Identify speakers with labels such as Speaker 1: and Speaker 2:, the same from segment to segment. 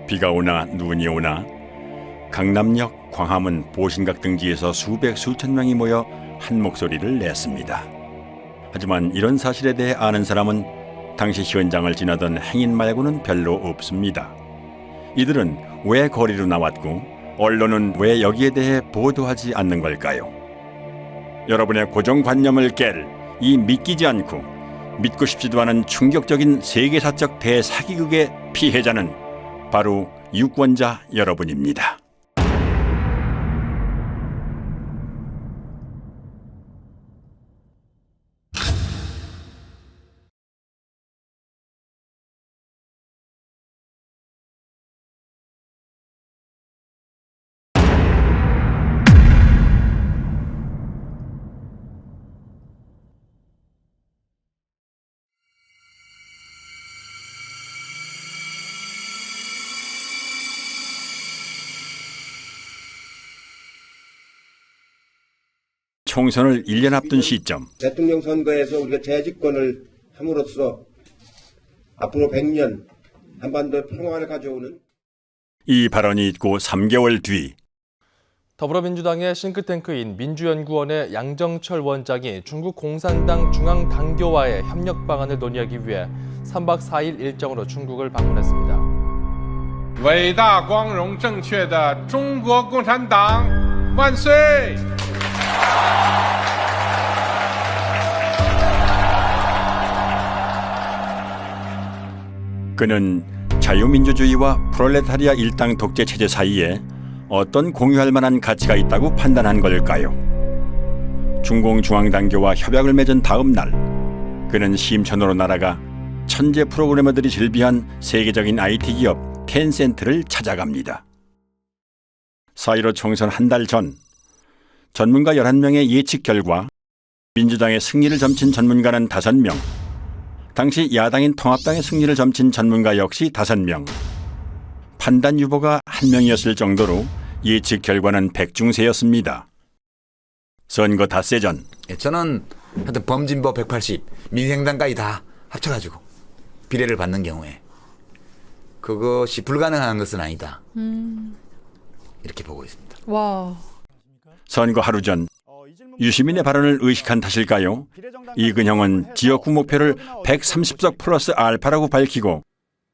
Speaker 1: 비가 오나 눈이 오나 강남역, 광화문, 보신각 등지에서 수백 수천 명이 모여 한 목소리를 냈습니다. 하지만 이런 사실에 대해 아는 사람은 당시 현장을 지나던 행인 말고는 별로 없습니다. 이들은 왜 거리로 나왔고 언론은 왜 여기에 대해 보도하지 않는 걸까요? 여러분의 고정관념을 깰 이 믿기지 않고 믿고 싶지도 않은 충격적인 세계사적 대사기극의 피해자는 바로 유권자 여러분입니다. 총선을 1년 앞둔 시점,
Speaker 2: 대통령 선거에서 우리가 재집권을 함으로써 앞으로 100년 한반도의 평화를 가져오는
Speaker 1: 이 발언이 있고 3개월 뒤
Speaker 3: 더불어민주당의 싱크탱크인 민주연구원의 양정철 원장이 중국 공산당 중앙당교와의 협력 방안을 논의하기 위해 3박 4일 일정으로 중국을 방문했습니다.
Speaker 4: 伟大光荣正确的中国共产党万岁！
Speaker 1: 그는 자유민주주의와 프롤레타리아 일당 독재 체제 사이에 어떤 공유할 만한 가치가 있다고 판단한 걸까요? 중공중앙당교와 협약을 맺은 다음 날 그는 심천으로 날아가 천재 프로그래머들이 즐비한 세계적인 IT 기업 텐센트를 찾아갑니다. 4.15 총선 한 달 전 전문가 11명의 예측 결과 민주당의 승리를 점친 전문가는 5명, 당시 야당인 통합당의 승리를 점친 전문가 역시 5명, 판단 유보가 1명이었을 정도로 예측 결과는 백중세였습니다. 선거 닷새 전
Speaker 5: 저는 하여튼 범진보 180, 민생당까지 다 합쳐가지고 비례를 받는 경우에 그것이 불가능한 것은 아니다. 이렇게 보고 있습니다.
Speaker 6: 와.
Speaker 1: 선거 하루 전 유시민의 발언을 의식한 탓일까요? 이근형은 지역구 목표를 130석 플러스 알파라고 밝히고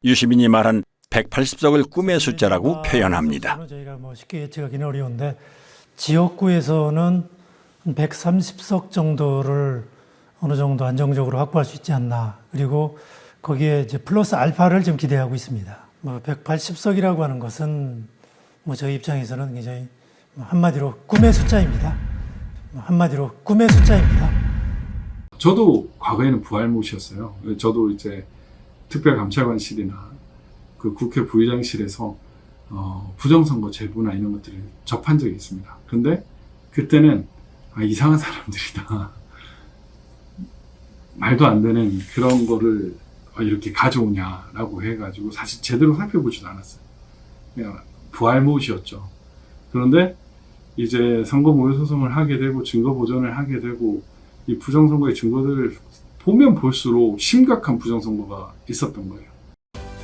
Speaker 1: 유시민이 말한 180석을 꿈의 숫자라고 표현합니다.
Speaker 7: 저희가 쉽게 예측하기는 어려운데 지역구에서는 130석 정도를 어느 정도 안정적으로 확보할 수 있지 않나. 그리고 거기에 이제 플러스 알파를 좀 기대하고 있습니다. 180석이라고 하는 것은 저희 입장에서는 굉장히 한마디로 꿈의 숫자입니다. 한마디로 꿈의 숫자입니다.
Speaker 8: 저도 과거에는 부활못이었어요. 저도 이제 특별감찰관실이나 그 국회 부의장실에서 부정선거 제보나 이런 것들을 접한 적이 있습니다. 그런데 그때는 이상한 사람들이다. 말도 안 되는 그런 거를 이렇게 가져오냐라고 해가지고 사실 제대로 살펴보지도 않았어요. 그냥 부활못이었죠. 그런데 이제 선거 모의 소송을 하게 되고 증거 보전을 하게 되고 이 부정선거의 증거들을 보면 볼수록 심각한 부정선거가 있었던 거예요.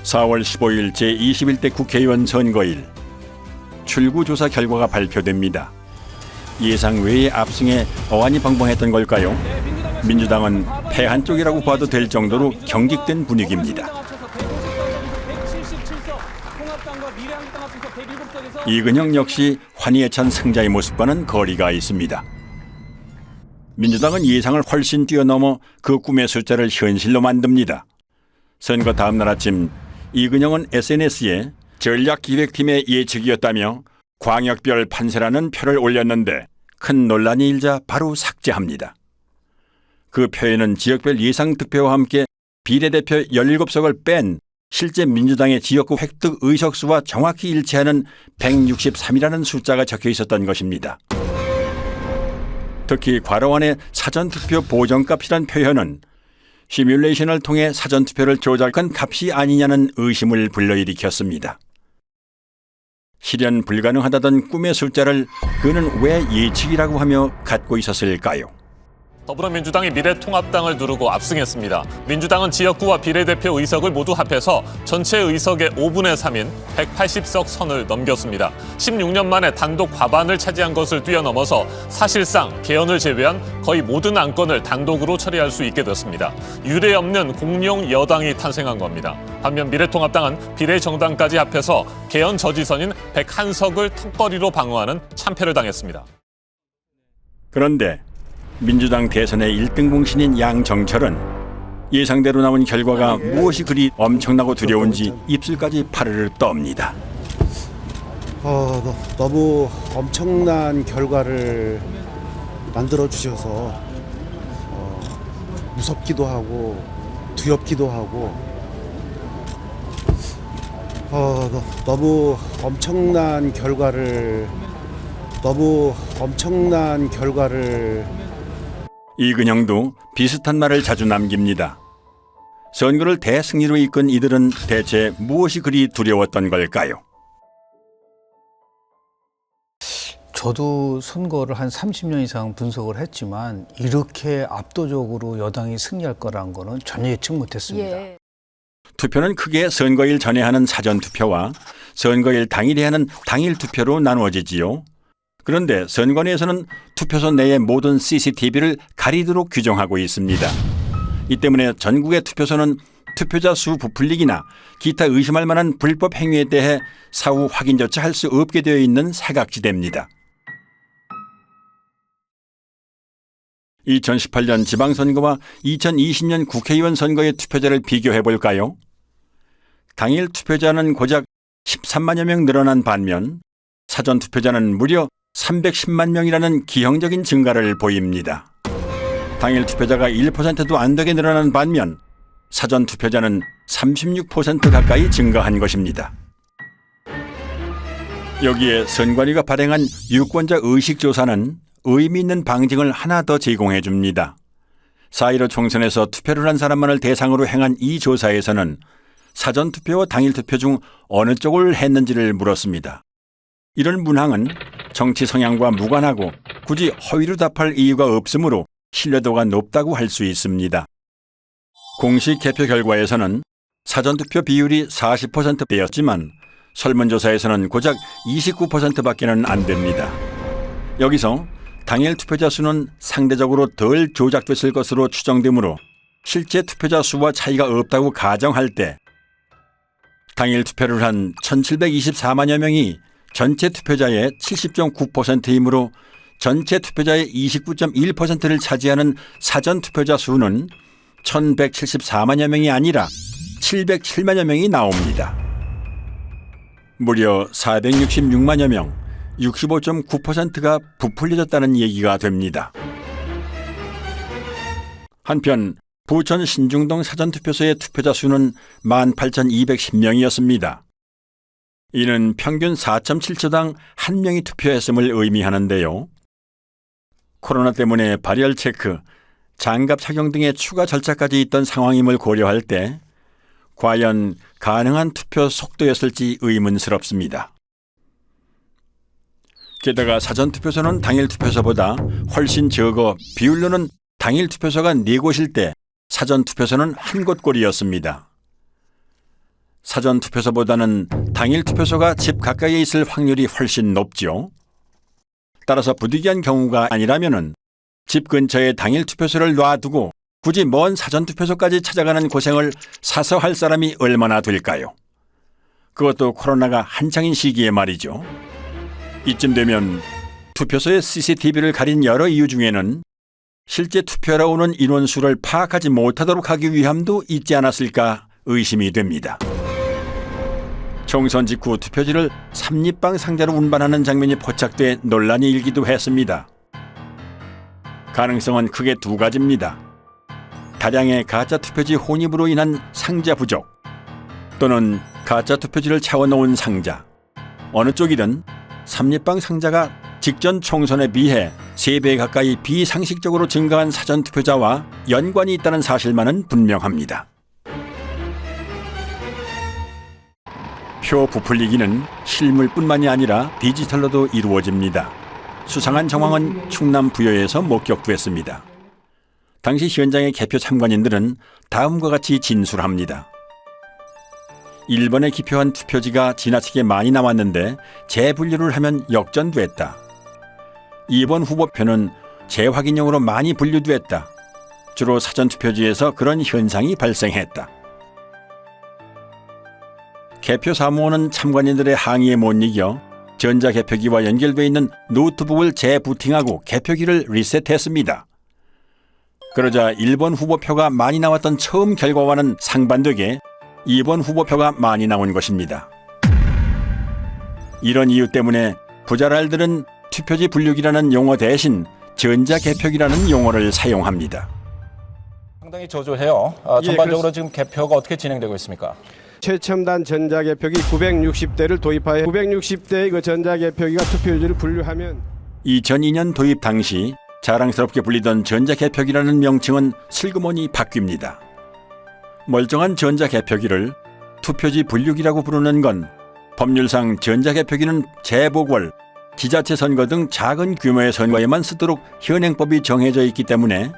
Speaker 1: 4월 15일 제21대 국회의원 선거일 출구조사 결과가 발표됩니다. 예상 외의 압승에 어안이 벙벙했던 걸까요? 민주당은 패한 쪽이라고 봐도 될 정도로 경직된 분위기입니다. 이근형 역시 환희에 찬 승자의 모습과는 거리가 있습니다. 민주당은 예상을 훨씬 뛰어넘어 그 꿈의 숫자를 현실로 만듭니다. 선거 다음 날 아침 이근형은 SNS에 전략기획팀의 예측이었다며 광역별 판세라는 표를 올렸는데 큰 논란이 일자 바로 삭제합니다. 그 표에는 지역별 예상 득표와 함께 비례대표 17석을 뺀 실제 민주당의 지역구 획득 의석수와 정확히 일치하는 163이라는 숫자가 적혀 있었던 것입니다. 특히 괄호 안에 사전투표 보정값이란 표현은 시뮬레이션을 통해 사전투표를 조작한 값이 아니냐는 의심을 불러일으켰습니다. 실현 불가능하다던 꿈의 숫자를 그는 왜 예측이라고 하며 갖고 있었을까요?
Speaker 6: 더불어민주당이 미래통합당을 누르고 압승했습니다. 민주당은 지역구와 비례대표 의석을 모두 합해서 전체 의석의 5분의 3인 180석 선을 넘겼습니다. 16년 만에 단독 과반을 차지한 것을 뛰어넘어서 사실상 개헌을 제외한 거의 모든 안건을 단독으로 처리할 수 있게 됐습니다. 유례없는 공룡 여당이 탄생한 겁니다. 반면 미래통합당은 비례정당까지 합해서 개헌 저지선인 101석을 턱걸이로 방어하는 참패를 당했습니다.
Speaker 1: 그런데 민주당 대선의 1등 공신인 양정철은 예상대로 나온 결과가 무엇이 그리 엄청나고 두려운지 입술까지 파르르 떱니다.
Speaker 9: 너무 엄청난 결과를 만들어 주셔서 무섭기도 하고 두렵기도 하고 너무 엄청난 결과를
Speaker 1: 이근영도 비슷한 말을 자주 남깁니다. 선거를 대승리로 이끈 이들은 대체 무엇이 그리 두려웠던 걸까요?
Speaker 10: 저도 선거를 한 30년 이상 분석을 했지만 이렇게 압도적으로 여당이 승리할 거라는 거는 전혀 예측 못했습니다.
Speaker 11: 예.
Speaker 1: 투표는 크게 선거일 전에 하는 사전투표와 선거일 당일에 하는 당일투표로 나누어지지요. 그런데 선관위에서는 투표소 내의 모든 CCTV를 가리도록 규정하고 있습니다. 이 때문에 전국의 투표소는 투표자 수 부풀리기나 기타 의심할 만한 불법 행위에 대해 사후 확인조차 할 수 없게 되어 있는 사각지대입니다. 2018년 지방선거와 2020년 국회의원 선거의 투표자를 비교해 볼까요? 당일 투표자는 고작 13만여 명 늘어난 반면 사전투표자는 무려 310만 명이라는 기형적인 증가를 보입니다. 당일 투표자가 1%도 안 되게 늘어난 반면 사전투표자는 36% 가까이 증가한 것입니다. 여기에 선관위가 발행한 유권자 의식조사는 의미 있는 방증을 하나 더 제공해 줍니다. 4.15 총선에서 투표를 한 사람만을 대상으로 행한 이 조사에서는 사전투표와 당일투표 중 어느 쪽을 했는지를 물었습니다. 이런 문항은 정치 성향과 무관하고 굳이 허위로 답할 이유가 없으므로 신뢰도가 높다고 할 수 있습니다. 공식 개표 결과에서는 사전투표 비율이 40%대였지만 설문조사에서는 고작 29%밖에는 안 됩니다. 여기서 당일 투표자 수는 상대적으로 덜 조작됐을 것으로 추정되므로 실제 투표자 수와 차이가 없다고 가정할 때 당일 투표를 한 1,724만여 명이 전체 투표자의 70.9%이므로 전체 투표자의 29.1%를 차지하는 사전 투표자 수는 1,174만여 명이 아니라 707만여 명이 나옵니다. 무려 466만여 명, 65.9%가 부풀려졌다는 얘기가 됩니다. 한편 부천 신중동 사전투표소의 투표자 수는 18,210명이었습니다. 이는 평균 4.7초당 1명이 투표했음을 의미하는데요. 코로나 때문에 발열 체크, 장갑 착용 등의 추가 절차까지 있던 상황임을 고려할 때 과연 가능한 투표 속도였을지 의문스럽습니다. 게다가 사전투표소는 당일투표소보다 훨씬 적어 비율로는 당일투표소가 4곳일 때 사전투표소는 1곳꼴이었습니다. 사전투표소보다는 당일투표소가 집 가까이에 있을 확률이 훨씬 높죠. 따라서 부득이한 경우가 아니라면은 집 근처에 당일투표소를 놔두고 굳이 먼 사전투표소까지 찾아가는 고생을 사서 할 사람이 얼마나 될까요? 그것도 코로나가 한창인 시기에 말이죠. 이쯤 되면 투표소의 CCTV를 가린 여러 이유 중에는 실제 투표하러 오는 인원수를 파악하지 못하도록 하기 위함도 있지 않았을까 의심이 됩니다. 총선 직후 투표지를 삼립방 상자로 운반하는 장면이 포착돼 논란이 일기도 했습니다. 가능성은 크게 두 가지입니다. 다량의 가짜 투표지 혼입으로 인한 상자 부족 또는 가짜 투표지를 채워놓은 상자. 어느 쪽이든 삼립방 상자가 직전 총선에 비해 3배 가까이 비상식적으로 증가한 사전투표자와 연관이 있다는 사실만은 분명합니다. 표 부풀리기는 실물뿐만이 아니라 디지털로도 이루어집니다. 수상한 정황은 충남 부여에서 목격됐습니다. 당시 현장의 개표 참관인들은 다음과 같이 진술합니다. 1번에 기표한 투표지가 지나치게 많이 남았는데 재분류를 하면 역전됐다. 2번 후보표는 재확인용으로 많이 분류됐다. 주로 사전투표지에서 그런 현상이 발생했다. 개표 사무원은 참관인들의 항의에 못 이겨 전자개표기와 연결되어 있는 노트북을 재부팅하고 개표기를 리셋했습니다. 그러자 1번 후보표가 많이 나왔던 처음 결과와는 상반되게 2번 후보표가 많이 나온 것입니다. 이런 이유 때문에 부자랄들은 투표지 분류기라는 용어 대신 전자개표기라는 용어를 사용합니다.
Speaker 11: 상당히 저조해요. 전반적으로 지금 개표가 어떻게 진행되고 있습니까?
Speaker 12: 최첨단 전자개표기 960대를 도입하여 960대의 그 전자개표기가 투표지를 분류하면
Speaker 1: 2002년 도입 당시 자랑스럽게 불리던 전자개표기라는 명칭은 슬그머니 바뀝니다. 멀쩡한 전자개표기를 투표지 분류기라고 부르는 건 법률상 전자개표기는 재보궐, 지자체 선거 등 작은 규모의 선거에만 쓰도록 현행법이 정해져 있기 때문에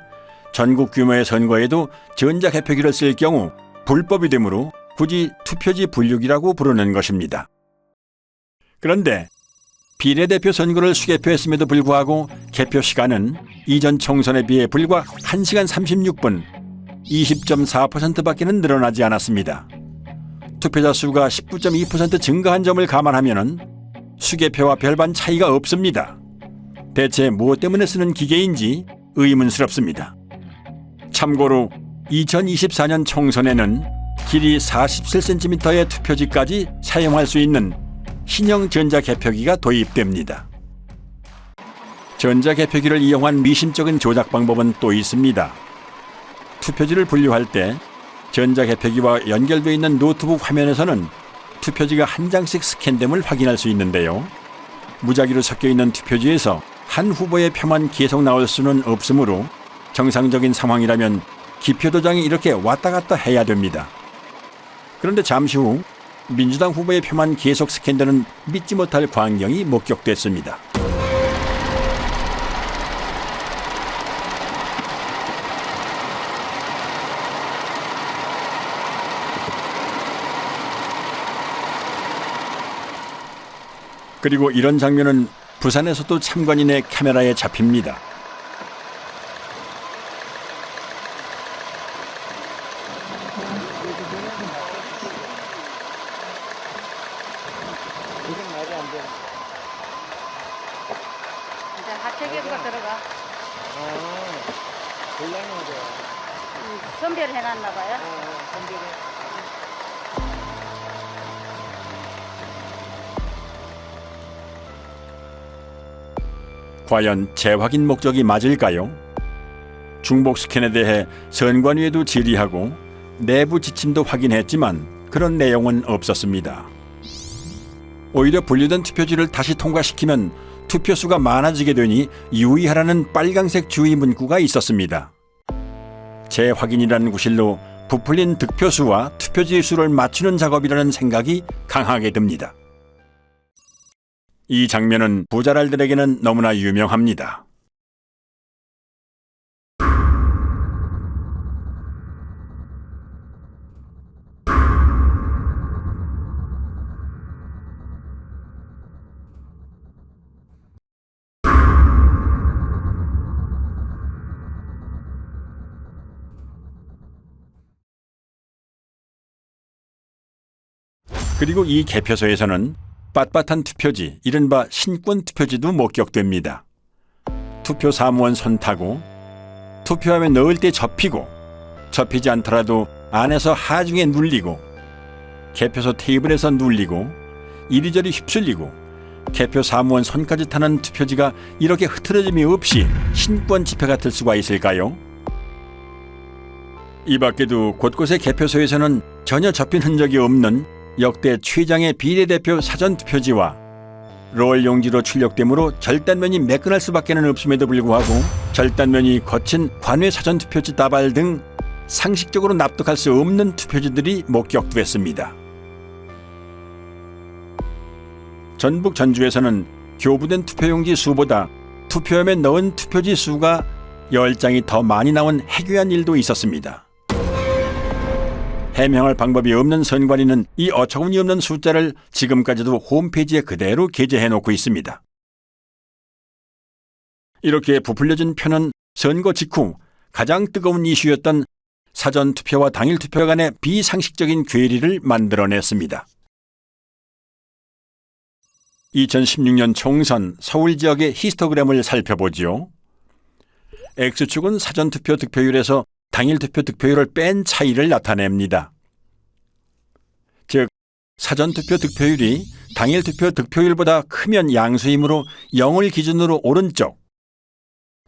Speaker 1: 전국 규모의 선거에도 전자개표기를 쓸 경우 불법이 되므로 굳이 투표지 분류기라고 부르는 것입니다. 그런데 비례대표 선거를 수개표했음에도 불구하고 개표 시간은 이전 총선에 비해 불과 1시간 36분, 20.4%밖에는 늘어나지 않았습니다. 투표자 수가 19.2% 증가한 점을 감안하면 수개표와 별반 차이가 없습니다. 대체 무엇 때문에 쓰는 기계인지 의문스럽습니다. 참고로 2024년 총선에는 길이 47cm의 투표지까지 사용할 수 있는 신형 전자개표기가 도입됩니다. 전자개표기를 이용한 미심쩍은 조작 방법은 또 있습니다. 투표지를 분류할 때 전자개표기와 연결되어 있는 노트북 화면에서는 투표지가 한 장씩 스캔됨을 확인할 수 있는데요. 무작위로 섞여 있는 투표지에서 한 후보의 표만 계속 나올 수는 없으므로 정상적인 상황이라면 기표도장이 이렇게 왔다 갔다 해야 됩니다. 그런데 잠시 후 민주당 후보의 표만 계속 스캔되는 믿지 못할 광경이 목격됐습니다. 그리고 이런 장면은 부산에서도 참관인의 카메라에 잡힙니다.
Speaker 13: 이제 하체계부가 들어가. 선별을 해놨나 봐요.
Speaker 1: 과연 재확인 목적이 맞을까요? 중복 스캔에 대해 선관위에도 질의하고 내부 지침도 확인했지만 그런 내용은 없었습니다. 오히려 분류된 투표지를 다시 통과시키면 투표수가 많아지게 되니 유의하라는 빨간색 주의 문구가 있었습니다. 재확인이라는 구실로 부풀린 득표수와 투표지 수를 맞추는 작업이라는 생각이 강하게 듭니다. 이 장면은 부자랄들에게는 너무나 유명합니다. 그리고 이 개표소에서는 빳빳한 투표지, 이른바 신권 투표지도 목격됩니다. 투표 사무원 손 타고 투표함에 넣을 때 접히고 접히지 않더라도 안에서 하중에 눌리고 개표소 테이블에서 눌리고 이리저리 휩쓸리고 개표 사무원 손까지 타는 투표지가 이렇게 흐트러짐이 없이 신권 지폐 같을 수가 있을까요? 이 밖에도 곳곳의 개표소에서는 전혀 접힌 흔적이 없는 역대 최장의 비례대표 사전투표지와 롤 용지로 출력되므로 절단면이 매끈할 수밖에는 없음에도 불구하고 절단면이 거친 관외 사전투표지 다발 등 상식적으로 납득할 수 없는 투표지들이 목격됐습니다. 전북 전주에서는 교부된 투표용지 수보다 투표함에 넣은 투표지 수가 10장이 더 많이 나온 해괴한 일도 있었습니다. 해명할 방법이 없는 선관위는 이 어처구니 없는 숫자를 지금까지도 홈페이지에 그대로 게재해놓고 있습니다. 이렇게 부풀려진 표는 선거 직후 가장 뜨거운 이슈였던 사전투표와 당일투표 간의 비상식적인 괴리를 만들어냈습니다. 2016년 총선 서울 지역의 히스토그램을 살펴보지요. X축은 사전투표 득표율에서 당일투표 득표율을 뺀 차이를 나타냅니다. 즉, 사전투표 득표율이 당일투표 득표율보다 크면 양수이므로 0을 기준으로 오른쪽,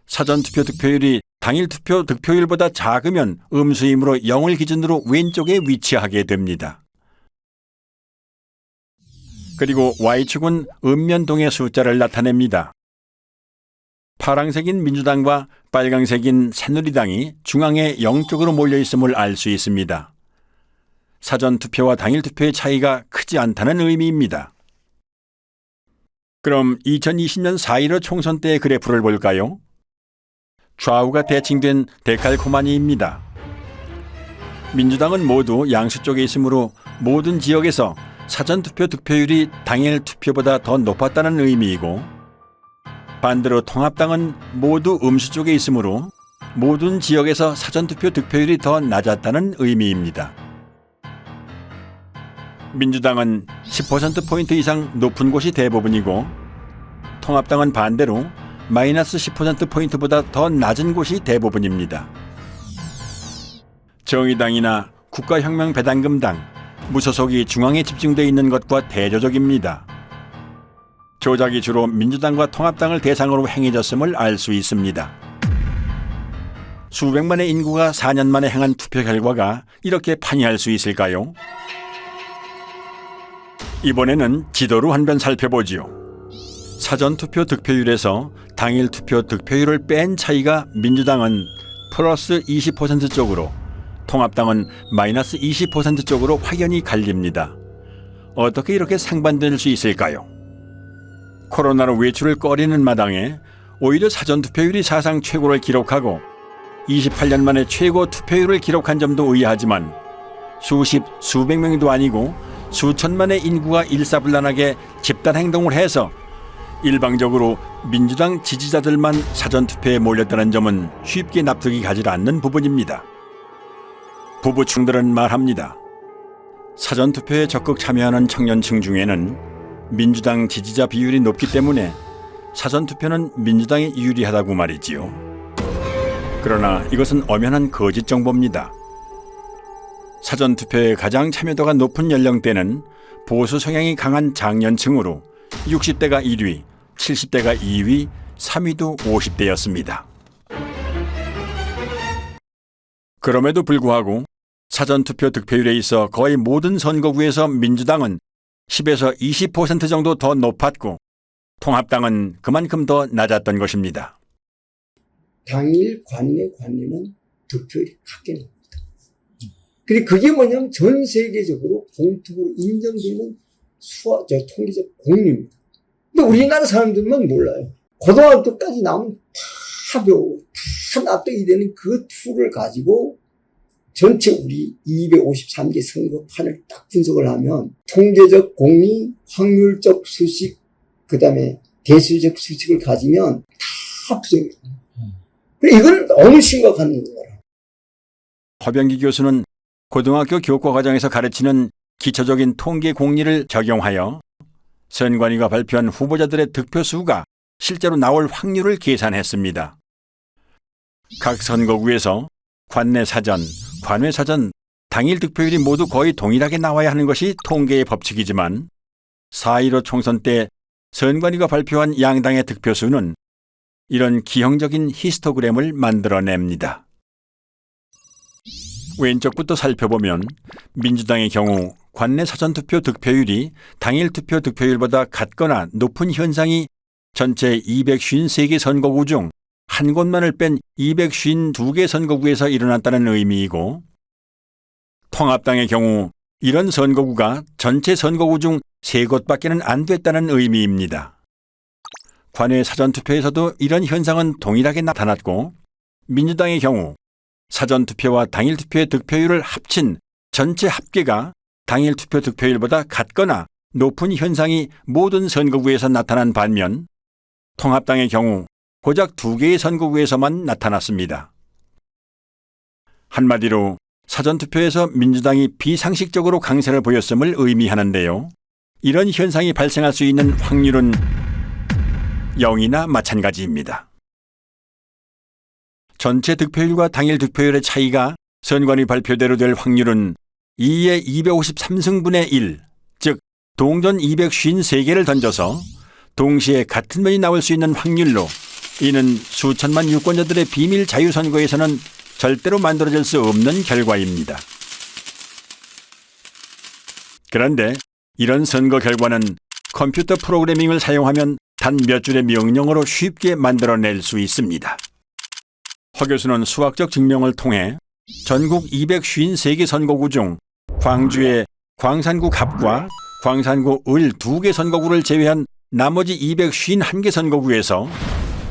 Speaker 1: 사전투표 득표율이 당일투표 득표율보다 작으면 음수이므로 0을 기준으로 왼쪽에 위치하게 됩니다. 그리고 Y축은 읍면동의 숫자를 나타냅니다. 파랑색인 민주당과 빨강색인 새누리당이 중앙에 0쪽으로 몰려있음을 알 수 있습니다. 사전투표와 당일투표의 차이가 크지 않다는 의미입니다. 그럼 2020년 4.15 총선 때의 그래프를 볼까요? 좌우가 대칭된 데칼코마니입니다. 민주당은 모두 양수 쪽에 있으므로 모든 지역에서 사전투표 득표율이 당일 투표보다 더 높았다는 의미이고, 반대로 통합당은 모두 음수 쪽에 있으므로 모든 지역에서 사전투표 득표율이 더 낮았다는 의미입니다. 민주당은 10%포인트 이상 높은 곳이 대부분이고, 통합당은 반대로 마이너스 10%포인트보다 더 낮은 곳이 대부분입니다. 정의당이나 국가혁명배당금당, 무소속이 중앙에 집중되어 있는 것과 대조적입니다. 조작이 주로 민주당과 통합당을 대상으로 행해졌음을 알 수 있습니다. 수백만의 인구가 4년 만에 행한 투표 결과가 이렇게 판이할 수 있을까요? 이번에는 지도로 한 번 살펴보지요. 사전투표 득표율에서 당일투표 득표율을 뺀 차이가 민주당은 플러스 20% 쪽으로, 통합당은 마이너스 20% 쪽으로 확연히 갈립니다. 어떻게 이렇게 상반될 수 있을까요? 코로나로 외출을 꺼리는 마당에 오히려 사전투표율이 사상 최고를 기록하고 28년 만에 최고 투표율을 기록한 점도 의아하지만, 수십, 수백 명도 아니고 수천만의 인구가 일사불란하게 집단행동을 해서 일방적으로 민주당 지지자들만 사전투표에 몰렸다는 점은 쉽게 납득이 가지 않는 부분입니다. 부부층들은 말합니다. 사전투표에 적극 참여하는 청년층 중에는 민주당 지지자 비율이 높기 때문에 사전투표는 민주당이 유리하다고 말이지요. 그러나 이것은 엄연한 거짓 정보입니다. 사전투표에 가장 참여도가 높은 연령대는 보수 성향이 강한 장년층으로 60대가 1위, 70대가 2위, 3위도 50대였습니다. 그럼에도 불구하고 사전투표 득표율에 있어 거의 모든 선거구에서 민주당은 10에서 20% 정도 더 높았고, 통합당은 그만큼 더 낮았던 것입니다.
Speaker 14: 당일 관내 관내는 득표율이 크게 납니다. 근데 그게 뭐냐면 전 세계적으로 공통으로 인정되는 통계적 공리입니다. 근데 우리나라 사람들만 몰라요. 고등학교까지 나오면 다 배우고 다 납득이 되는 그 툴을 가지고 전체 우리 253개 선거판을 딱 분석을 하면 통계적 공리, 확률적 수식, 그 다음에 대수적 수식을 가지면 다 부정해요. 이건 너무 심각한 거라.
Speaker 1: 허병기 교수는 고등학교 교과 과정에서 가르치는 기초적인 통계 공리를 적용하여 선관위가 발표한 후보자들의 득표 수가 실제로 나올 확률을 계산했습니다. 각 선거구에서 관내 사전, 관외 사전, 당일 득표율이 모두 거의 동일하게 나와야 하는 것이 통계의 법칙이지만 4.15 총선 때 선관위가 발표한 양당의 득표수는 이런 기형적인 히스토그램을 만들어냅니다. 왼쪽부터 살펴보면 민주당의 경우 관내 사전투표 득표율이 당일 투표 득표율보다 같거나 높은 현상이 전체 253개 선거구 중 한 곳만을 뺀 252개 선거구에서 일어났다는 의미이고, 통합당의 경우 이런 선거구가 전체 선거구 중 3곳밖에는 안 됐다는 의미입니다. 관외 사전투표에서도 이런 현상은 동일하게 나타났고, 민주당의 경우 사전투표와 당일투표의 득표율을 합친 전체 합계가 당일투표 득표율보다 같거나 높은 현상이 모든 선거구에서 나타난 반면 통합당의 경우 고작 2개의 선거구에서만 나타났습니다. 한마디로 사전투표에서 민주당이 비상식적으로 강세를 보였음을 의미하는데요. 이런 현상이 발생할 수 있는 확률은 0이나 마찬가지입니다. 전체 득표율과 당일 득표율의 차이가 선관위 발표대로 될 확률은 2의 253승분의 1, 즉 동전 253개를 던져서 동시에 같은 면이 나올 수 있는 확률로 이는 수천만 유권자들의 비밀 자유선거에서는 절대로 만들어질 수 없는 결과입니다. 그런데 이런 선거 결과는 컴퓨터 프로그래밍을 사용하면 단 몇 줄의 명령어로 쉽게 만들어낼 수 있습니다. 허 교수는 수학적 증명을 통해 전국 253개 선거구 중 광주의 광산구 갑과 광산구 을 2개 선거구를 제외한 나머지 251개 선거구에서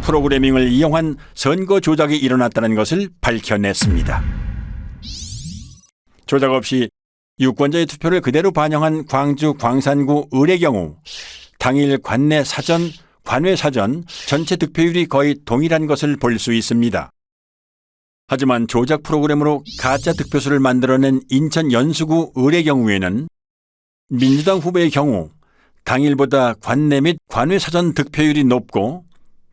Speaker 1: 프로그래밍을 이용한 선거 조작이 일어났다는 것을 밝혀냈습니다. 조작 없이 유권자의 투표를 그대로 반영한 광주 광산구 을의 경우 당일 관내 사전, 관외 사전 전체 득표율이 거의 동일한 것을 볼 수 있습니다. 하지만 조작 프로그램으로 가짜 득표수를 만들어낸 인천 연수구 을의 경우에는 민주당 후보의 경우 당일보다 관내 및 관외 사전 득표율이 높고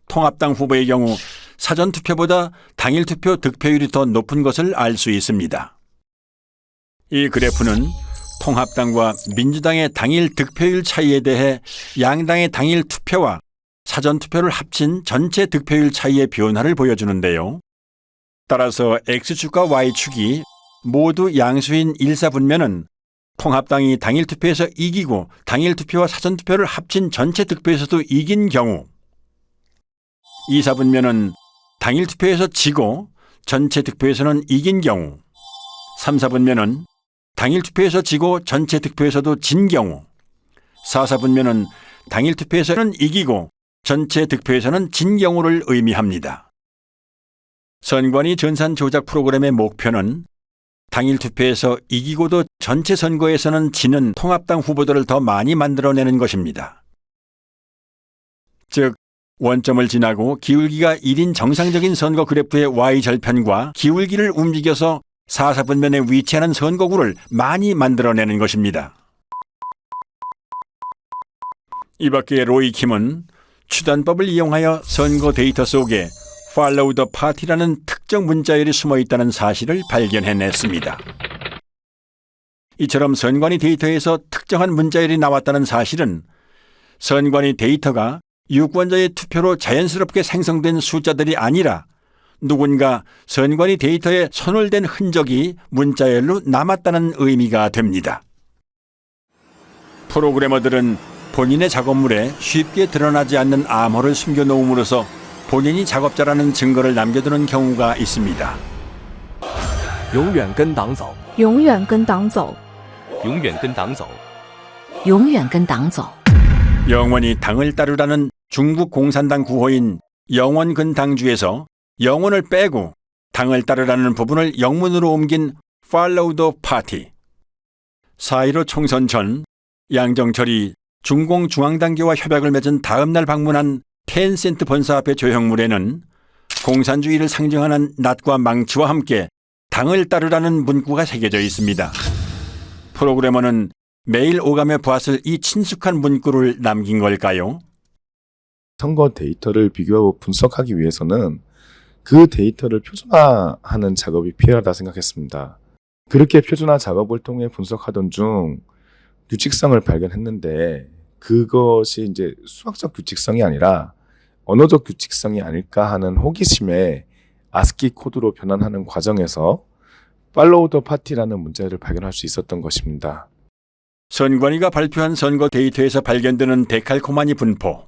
Speaker 1: 통합당 후보의 경우 사전 투표보다 당일 투표 득표율이 더 높은 것을 알 수 있습니다. 이 그래프는 통합당과 민주당의 당일 득표율 차이에 대해 양당의 당일 투표와 사전 투표를 합친 전체 득표율 차이의 변화를 보여주는데요. 따라서 X축과 Y축이 모두 양수인 일사분면은 통합당이 당일 투표에서 이기고 당일 투표와 사전 투표를 합친 전체 득표에서도 이긴 경우, 이사분면은 당일 투표에서 지고 전체 득표에서는 이긴 경우, 삼사분면은 당일 투표에서 지고 전체 득표에서도 진 경우, 사사분면은 당일 투표에서는 이기고 전체 득표에서는 진 경우를 의미합니다. 선관위 전산 조작 프로그램의 목표는 당일 투표에서 이기고도 전체 선거에서는 지는 통합당 후보들을 더 많이 만들어내는 것입니다. 즉, 원점을 지나고 기울기가 1인 정상적인 선거 그래프의 Y절편과 기울기를 움직여서 사사분면에 위치하는 선거구를 많이 만들어내는 것입니다. 이 밖에 로이킴은 추단법을 이용하여 선거 데이터 속에 Follow the Party라는 특정 문자열이 숨어 있다는 사실을 발견해냈습니다. 이처럼 선관위 데이터에서 특정한 문자열이 나왔다는 사실은 선관위 데이터가 유권자의 투표로 자연스럽게 생성된 숫자들이 아니라 누군가 선관위 데이터에 손을 댄 흔적이 문자열로 남았다는 의미가 됩니다. 프로그래머들은 본인의 작업물에 쉽게 드러나지 않는 암호를 숨겨놓음으로써 본인이 작업자라는 증거를 남겨두는 경우가 있습니다.
Speaker 15: 永远跟党走
Speaker 16: 永远跟党走
Speaker 15: 永远跟党走
Speaker 16: 永远跟党走
Speaker 1: 영원히 당을 따르라는 중국 공산당 구호인 영원근당주에서 영원을 빼고 당을 따르라는 부분을 영문으로 옮긴 Follow the Party. 4.15 총선 전 양정철이 중공 중앙당교와 협약을 맺은 다음 날 방문한 텐센트 본사 앞의 조형물에는 공산주의를 상징하는 낫과 망치와 함께 당을 따르라는 문구가 새겨져 있습니다. 프로그래머는 매일 오가며 보았을 이 친숙한 문구를 남긴 걸까요?
Speaker 17: 선거 데이터를 비교하고 분석하기 위해서는 그 데이터를 표준화하는 작업이 필요하다 생각했습니다. 그렇게 표준화 작업을 통해 분석하던 중 규칙성을 발견했는데 그것이 이제 수학적 규칙성이 아니라 언어적 규칙성이 아닐까 하는 호기심에 아스키 코드로 변환하는 과정에서 Follow the Party라는 문자를 발견할 수 있었던 것입니다.
Speaker 1: 선관위가 발표한 선거 데이터에서 발견되는 데칼코마니 분포,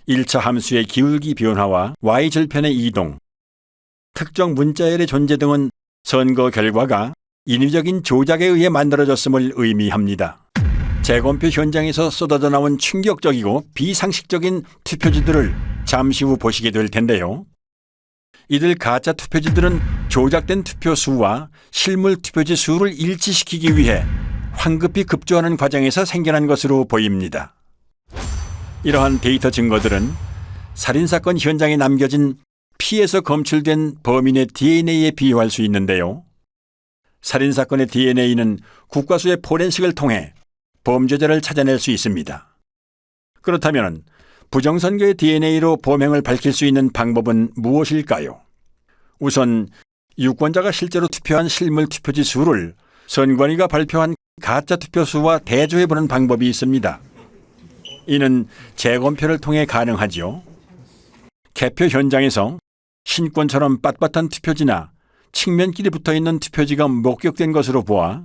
Speaker 1: 1차 함수의 기울기 변화와 Y절편의 이동, 특정 문자열의 존재 등은 선거 결과가 인위적인 조작에 의해 만들어졌음을 의미합니다. 재검표 현장에서 쏟아져 나온 충격적이고 비상식적인 투표지들을 잠시 후 보시게 될 텐데요. 이들 가짜 투표지들은 조작된 투표수와 실물 투표지 수를 일치시키기 위해 황급히 급조하는 과정에서 생겨난 것으로 보입니다. 이러한 데이터 증거들은 살인사건 현장에 남겨진 피에서 검출된 범인의 DNA에 비유할 수 있는데요. 살인사건의 DNA는 국과수의 포렌식을 통해 범죄자를 찾아낼 수 있습니다. 그렇다면 부정선거의 DNA로 범행을 밝힐 수 있는 방법은 무엇일까요? 우선 유권자가 실제로 투표한 실물 투표지 수를 선관위가 발표한 가짜 투표수와 대조해보는 방법이 있습니다. 이는 재검표를 통해 가능하지요. 개표 현장에서 신권처럼 빳빳한 투표지나 측면끼리 붙어있는 투표지가 목격된 것으로 보아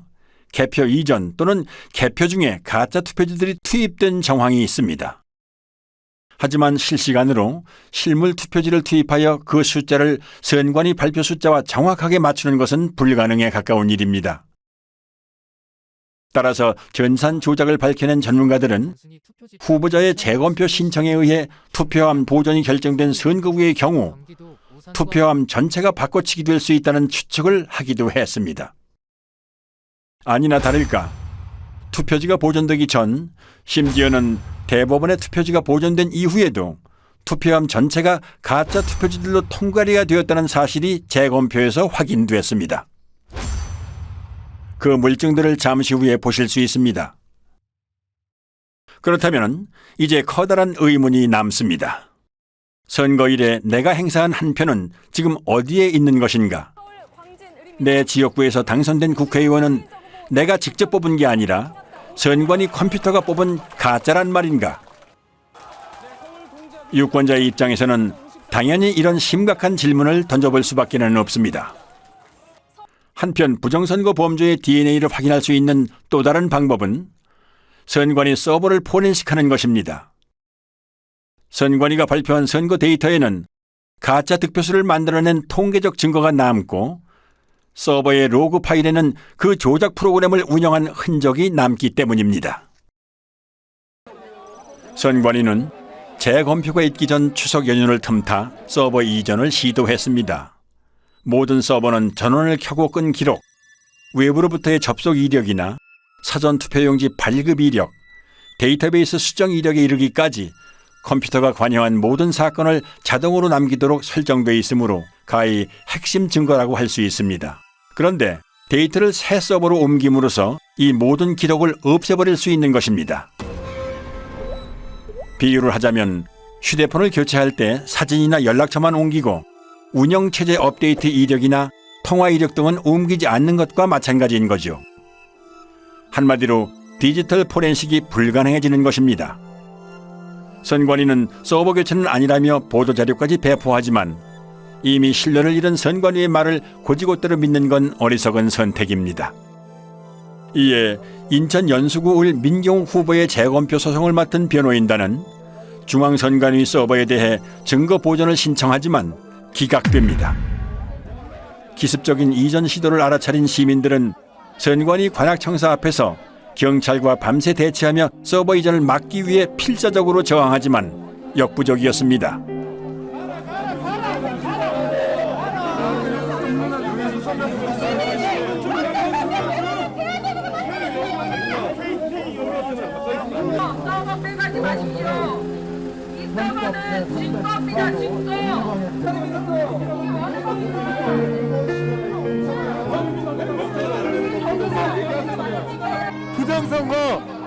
Speaker 1: 개표 이전 또는 개표 중에 가짜 투표지들이 투입된 정황이 있습니다. 하지만 실시간으로 실물 투표지를 투입하여 그 숫자를 선관위 발표 숫자와 정확하게 맞추는 것은 불가능에 가까운 일입니다. 따라서 전산 조작을 밝혀낸 전문가들은 후보자의 재검표 신청에 의해 투표함 보존이 결정된 선거구의 경우 투표함 전체가 바꿔치기 될 수 있다는 추측을 하기도 했습니다. 아니나 다를까 투표지가 보존되기 전, 심지어는 대법원의 투표지가 보존된 이후에도 투표함 전체가 가짜 투표지들로 통과리가 되었다는 사실이 재검표에서 확인됐습니다. 그 물증들을 잠시 후에 보실 수 있습니다. 그렇다면 이제 커다란 의문이 남습니다. 선거일에 내가 행사한 한 표는 지금 어디에 있는 것인가? 내 지역구에서 당선된 국회의원은 내가 직접 뽑은 게 아니라 선관위 컴퓨터가 뽑은 가짜란 말인가? 유권자의 입장에서는 당연히 이런 심각한 질문을 던져볼 수밖에는 없습니다. 한편 부정선거 범죄의 DNA를 확인할 수 있는 또 다른 방법은 선관위 서버를 포렌식하는 것입니다. 선관위가 발표한 선거 데이터에는 가짜 득표수를 만들어낸 통계적 증거가 남고 서버의 로그 파일에는 그 조작 프로그램을 운영한 흔적이 남기 때문입니다. 선관위는 재검표가 있기 전 추석 연휴를 틈타 서버 이전을 시도했습니다. 모든 서버는 전원을 켜고 끈 기록, 외부로부터의 접속 이력이나 사전 투표용지 발급 이력, 데이터베이스 수정 이력에 이르기까지 컴퓨터가 관여한 모든 사건을 자동으로 남기도록 설정돼 있으므로 가히 핵심 증거라고 할 수 있습니다. 그런데 데이터를 새 서버로 옮김으로써 이 모든 기록을 없애버릴 수 있는 것입니다. 비유를 하자면 휴대폰을 교체할 때 사진이나 연락처만 옮기고 운영체제 업데이트 이력이나 통화 이력 등은 옮기지 않는 것과 마찬가지인 거죠. 한마디로 디지털 포렌식이 불가능해지는 것입니다. 선관위는 서버 교체는 아니라며 보도자료까지 배포하지만 이미 신뢰를 잃은 선관위의 말을 곧이곧대로 믿는 건 어리석은 선택입니다. 이에 인천 연수구 을 민경욱 후보의 재검표 소송을 맡은 변호인단은 중앙선관위 서버에 대해 증거 보존을 신청하지만 기각됩니다. 기습적인 이전 시도를 알아차린 시민들은 선관위 관악청사 앞에서 경찰과 밤새 대치하며 서버 이전을 막기 위해 필사적으로 저항하지만 역부족이었습니다.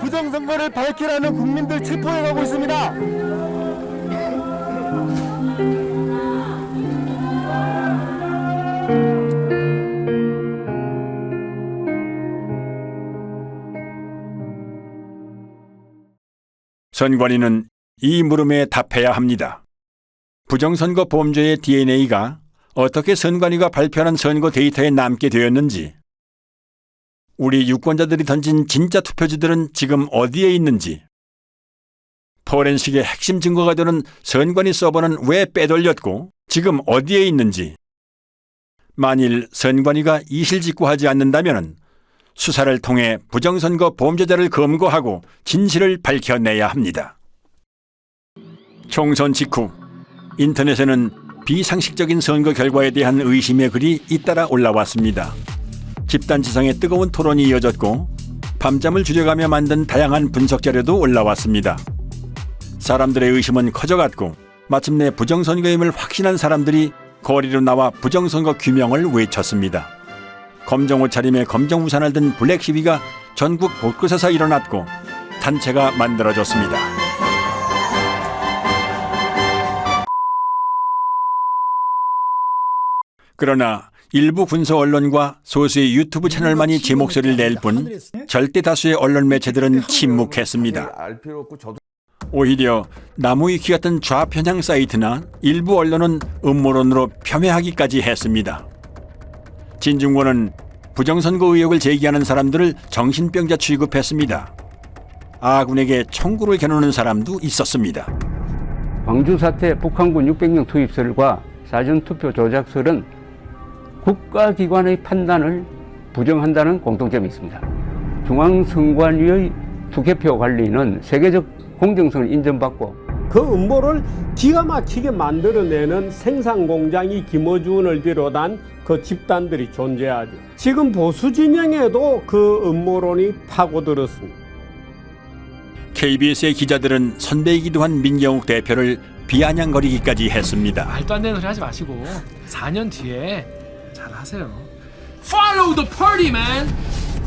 Speaker 18: 부정선거를 밝히라는 국민들 체포해가고 있습니다.
Speaker 1: 선관위는 이 물음에 답해야 합니다. 부정선거 범죄의 DNA가 어떻게 선관위가 발표하는 선거 데이터에 남게 되었는지, 우리 유권자들이 던진 진짜 투표지들은 지금 어디에 있는지, 포렌식의 핵심 증거가 되는 선관위 서버는 왜 빼돌렸고 지금 어디에 있는지, 만일 선관위가 이실직고하지 않는다면 수사를 통해 부정선거 범죄자를 검거하고 진실을 밝혀내야 합니다. 총선 직후 인터넷에는 비상식적인 선거 결과에 대한 의심의 글이 잇따라 올라왔습니다. 집단 지성의 뜨거운 토론이 이어졌고 밤잠을 줄여가며 만든 다양한 분석 자료도 올라왔습니다. 사람들의 의심은 커져갔고 마침내 부정선거임을 확신한 사람들이 거리로 나와 부정선거 규명을 외쳤습니다. 검정 옷차림에 검정 우산을 든 블랙 시위가 전국 곳곳에서 일어났고 단체가 만들어졌습니다. 그러나 일부 군소 언론과 소수의 유튜브 채널만이 제 목소리를 낼 뿐 절대 다수의 언론 매체들은 침묵했습니다. 오히려 나무위키 같은 좌편향 사이트나 일부 언론은 음모론으로 폄훼하기까지 했습니다. 진중권은 부정선거 의혹을 제기하는 사람들을 정신병자 취급했습니다. 아군에게 총구를 겨누는 사람도 있었습니다.
Speaker 19: 광주 사태 북한군 600명 투입설과 사전투표 조작설은 국가기관의 판단을 부정한다는 공통점이 있습니다. 중앙선관위의 투개표 관리는 세계적 공정성을 인정받고
Speaker 12: 그 음모를 기가 막히게 만들어내는 생산공장이 김어준을 비롯한 그 집단들이 존재하죠. 지금 보수 진영에도 그 음모론이 파고들었습니다.
Speaker 1: KBS의 기자들은 선배이기도 한 민경욱 대표를 비아냥거리기까지 했습니다.
Speaker 20: 말도 안 되는 소리 하지 마시고 4년 뒤에 잘 하세요. Follow the party, man.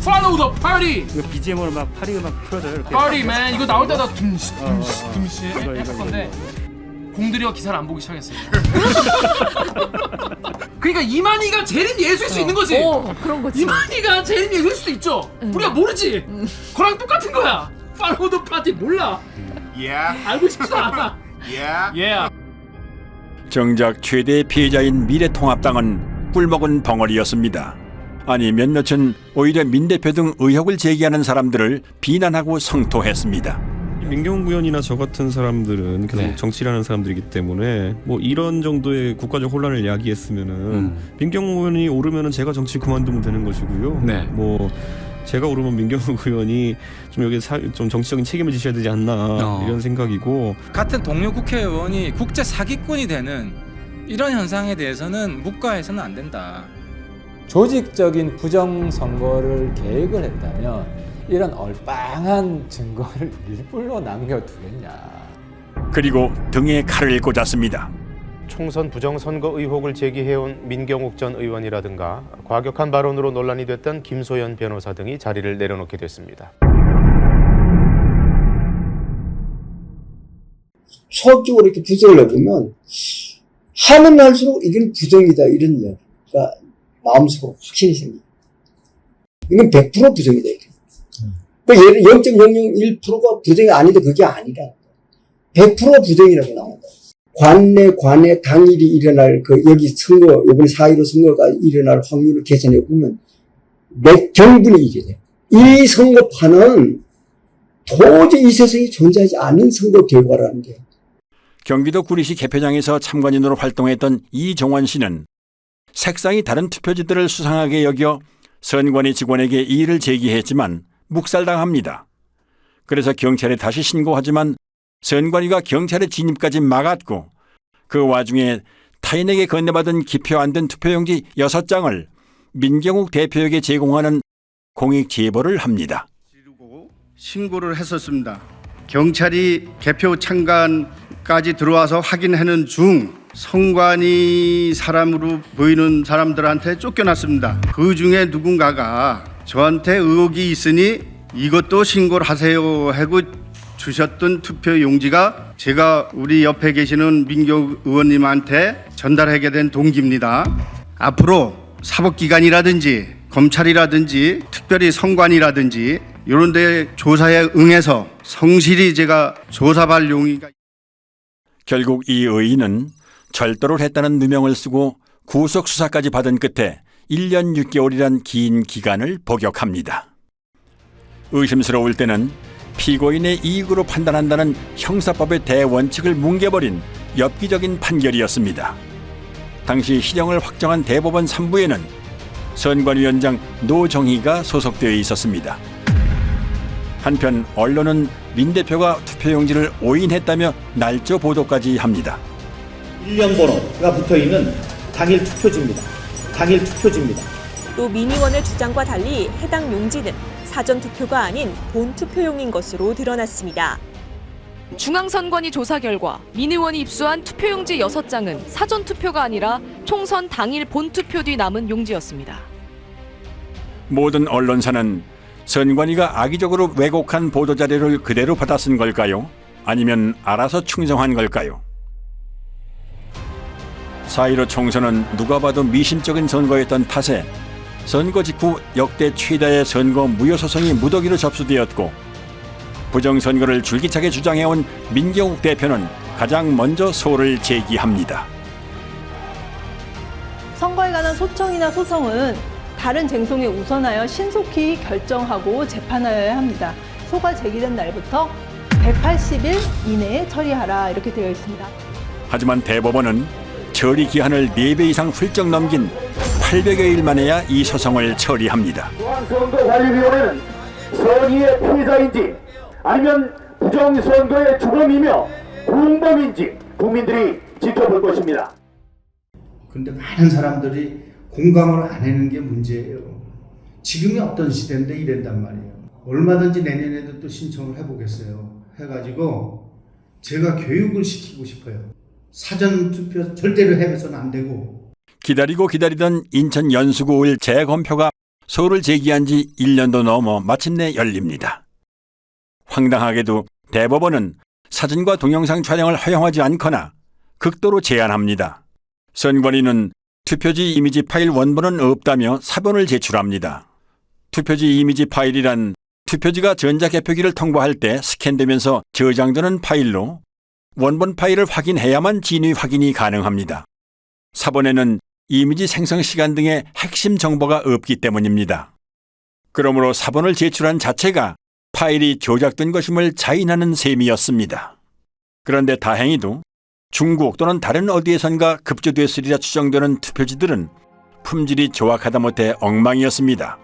Speaker 20: Follow the party.
Speaker 21: 이거 BGM으로 막 파리가 막 풀어져요. 이렇게.
Speaker 20: Party, man. 이거 나올 때마다 둠시 할 건데 공들여 기사를 안 보기 시작했어요. 그러니까 이만희가 재림 예수일 수 있는 거지.
Speaker 22: 그런 거지.
Speaker 20: 이만희가 재림 예수일 수도 있죠. 우리가 모르지. 그랑 똑같은 거야. Follow the party 몰라. 알고 싶지도 않아.
Speaker 1: 정작 최대의 피해자인 미래통합당은 꿀먹은 벙어리였습니다. 아니 몇몇은 오히려 민 대표 등 의혹을 제기하는 사람들을 비난하고 성토했습니다.
Speaker 23: 민경욱 의원이나 저 같은 사람들은 계속 정치를 하는 사람들이기 때문에 뭐 이런 정도의 국가적 혼란을 야기했으면은 민경욱 의원이 오르면은 제가 정치 그만두면 되는 것이고요. 뭐 제가 오르면 민경욱 의원이 좀 여기 좀 정치적인 책임을 지셔야 되지 않나 이런 생각이고,
Speaker 24: 같은 동료 국회의원이 국제 사기꾼이 되는 이런 현상에 대해서는 묵과해서는 안 된다.
Speaker 25: 조직적인 부정선거를 계획을 했다면 이런 얼빵한 증거를 일부러 남겨두겠냐.
Speaker 1: 그리고 등에 칼을 꽂았습니다.
Speaker 26: 총선 부정선거 의혹을 제기해온 민경욱 전 의원이라든가 과격한 발언으로 논란이 됐던 김소연 변호사 등이 자리를 내려놓게 됐습니다.
Speaker 14: 수학적으로 이렇게 분석을 해보면 하면 할수록 이건 부정이다 이런 이야기가 마음속으로 확신이 생깁니다. 이건 100% 부정이다. 이게. 그 예를 0.001%가 부정이 아닌데 그게 아니라 100% 부정이라고 나온다. 관내 당일이 일어날 여기 선거 이번에 4.15 선거가 일어날 확률을 계산해 보면 몇 경분의 1이 돼요. 이 선거판은 도저히 이 세상에 존재하지 않는 선거 결과라는 게.
Speaker 1: 경기도 구리시 개표장에서 참관인으로 활동했던 이종원 씨는 색상이 다른 투표지들을 수상하게 여겨 선관위 직원에게 이의를 제기했지만 묵살당합니다. 그래서 경찰에 다시 신고하지만 선관위가 경찰의 진입까지 막았고 그 와중에 타인에게 건네받은 기표 안 된 투표용지 6장을 민경욱 대표에게 제공하는 공익 제보를 합니다.
Speaker 27: 신고를 했었습니다. 경찰이 개표 참관까지 들어와서 확인하는 중 선관위 사람으로 보이는 사람들한테 쫓겨났습니다. 그 중에 누군가가 저한테 의혹이 있으니 이것도 신고를 하세요 하고 주셨던 투표 용지가 제가 우리 옆에 계시는 민경욱 의원님한테 전달하게 된 동기입니다. 앞으로 사법기관이라든지 검찰이라든지 특별히 선관위라든지 이런 데 조사에 응해서 성실히 제가 조사할 용의가.
Speaker 1: 결국 이 의인은 절도를 했다는 누명을 쓰고 구속수사까지 받은 끝에 1년 6개월이란 긴 기간을 복역합니다. 의심스러울 때는 피고인의 이익으로 판단한다는 형사법의 대원칙을 뭉개버린 엽기적인 판결이었습니다. 당시 실형을 확정한 대법원 3부에는 선관위원장 노정희가 소속되어 있었습니다. 한편 언론은 민 대표가 투표용지를 오인했다며 날조 보도까지 합니다.
Speaker 2: 일련번호가 붙어있는 당일 투표지입니다. 당일 투표지입니다.
Speaker 3: 또 민의원의 주장과 달리 해당 용지는 사전 투표가 아닌 본 투표용인 것으로 드러났습니다.
Speaker 4: 중앙선관위 조사 결과 민의원이 입수한 투표용지 6장은 사전 투표가 아니라 총선 당일 본 투표 뒤 남은 용지였습니다.
Speaker 1: 모든 언론사는 선관위가 악의적으로 왜곡한 보도자료를 그대로 받아 쓴 걸까요? 아니면 알아서 충성한 걸까요? 4.15 총선은 누가 봐도 미심쩍은 선거였던 탓에 선거 직후 역대 최다의 선거 무효소송이 무더기로 접수되었고 부정선거를 줄기차게 주장해온 민경욱 대표는 가장 먼저 소를 제기합니다.
Speaker 5: 선거에 관한 소청이나 소송은 다른 쟁송에 우선하여 신속히 결정하고 재판하여야 합니다. 소가 제기된 날부터 180일 이내에 처리하라 이렇게 되어 있습니다.
Speaker 1: 하지만 대법원은 처리 기한을 4배 이상 훌쩍 넘긴 800여일 만에야 이 소송을 처리합니다.
Speaker 18: 중앙선거관리위원회는 선의의 피해자인지 아니면 부정선거의 주범이며 공범인지 국민들이 지켜볼 것입니다.
Speaker 14: 그런데 많은 사람들이 공감을 안 하는 게 문제예요. 지금이 어떤 시대인데 이런단 말이에요. 얼마든지 내년에도 또 신청을 해보겠어요. 해가지고 제가 교육을 시키고 싶어요. 사전투표 절대로 해서는 안 되고.
Speaker 1: 기다리고 기다리던 인천 연수구을 재검표가 소를 제기한 지 1년도 넘어 마침내 열립니다. 황당하게도 대법원은 사진과 동영상 촬영을 허용하지 않거나 극도로 제한합니다. 선관위는 투표지 이미지 파일 원본은 없다며 사본을 제출합니다. 투표지 이미지 파일이란 투표지가 전자개표기를 통과할 때 스캔되면서 저장되는 파일로 원본 파일을 확인해야만 진위 확인이 가능합니다. 사본에는 이미지 생성 시간 등의 핵심 정보가 없기 때문입니다. 그러므로 사본을 제출한 자체가 파일이 조작된 것임을 자인하는 셈이었습니다. 그런데 다행히도 중국 또는 다른 어디에선가 급조됐으리라 추정되는 투표지들은 품질이 조악하다 못해 엉망이었습니다.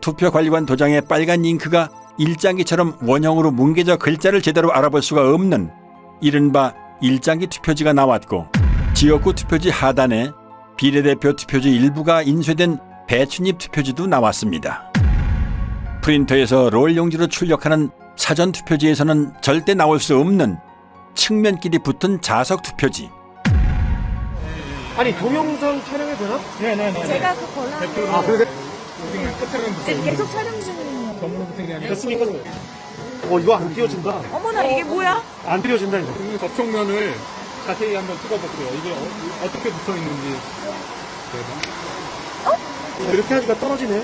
Speaker 1: 투표관리관 도장의 빨간 잉크가 일장기처럼 원형으로 뭉개져 글자를 제대로 알아볼 수가 없는 이른바 일장기 투표지가 나왔고 지역구 투표지 하단에 비례대표 투표지 일부가 인쇄된 배춧잎 투표지도 나왔습니다. 프린터에서 롤 용지로 출력하는 사전 투표지에서는 절대 나올 수 없는 측면끼리 붙은 자석 투표지.
Speaker 18: 아니 동영상 촬영이 되나? 네네네.
Speaker 13: 제가 그 권한을
Speaker 18: 아 그래?
Speaker 13: 지금 계속 촬영 중이에요.
Speaker 18: 됐습니까? 이거 안 띄워진다.
Speaker 13: 어머나 이게 뭐야?
Speaker 18: 안 띄워진다 이거.
Speaker 7: 접촉면을 자세히 한번 찍어볼게요. 이게 어떻게 붙어 있는지.
Speaker 18: 이렇게 하니까 떨어지네.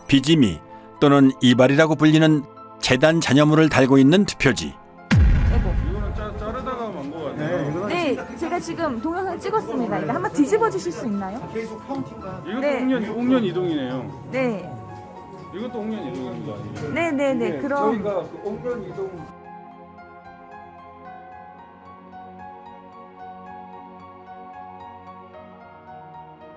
Speaker 1: 비지미 또는 이발이라고 불리는 재단 잔여물을 달고 있는 투표지.
Speaker 7: 이거는 자르다가 만 거 같아요.
Speaker 13: 네, 제가 지금 동영상 찍었습니다. 이거 한번 뒤집어 주실 수 있나요?
Speaker 18: 계속 카운팅가.
Speaker 7: 이것도
Speaker 13: 네.
Speaker 7: 옥년 이동이네요.
Speaker 13: 네.
Speaker 7: 이것도 옥년 이동입니다.
Speaker 13: 네네네. 그럼
Speaker 7: 저희가 그 옥년 이동.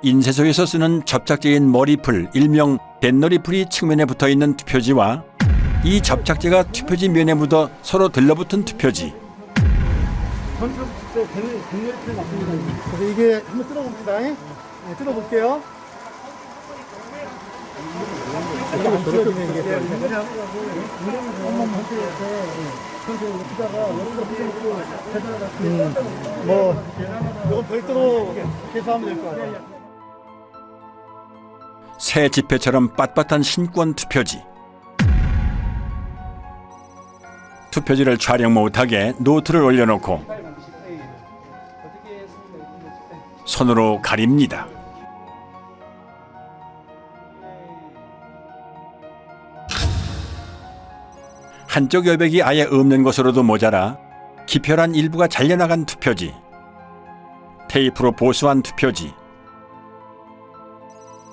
Speaker 1: 인쇄소에서 쓰는 접착제인 머리풀, 일명 댄너리풀이 측면에 붙어있는 투표지와 이 접착제가 투표지 면에 묻어 서로 들러붙은 투표지.
Speaker 18: 그래서 이게 한번 뜯어봅니다. 네, 뜯어볼게요. 이건 별도로 계산하면 될 것 같아요.
Speaker 1: 새 지폐처럼 빳빳한 신권 투표지. 투표지를 촬영 못하게 노트를 올려놓고 손으로 가립니다. 한쪽 여백이 아예 없는 것으로도 모자라 기표란 일부가 잘려나간 투표지, 테이프로 보수한 투표지,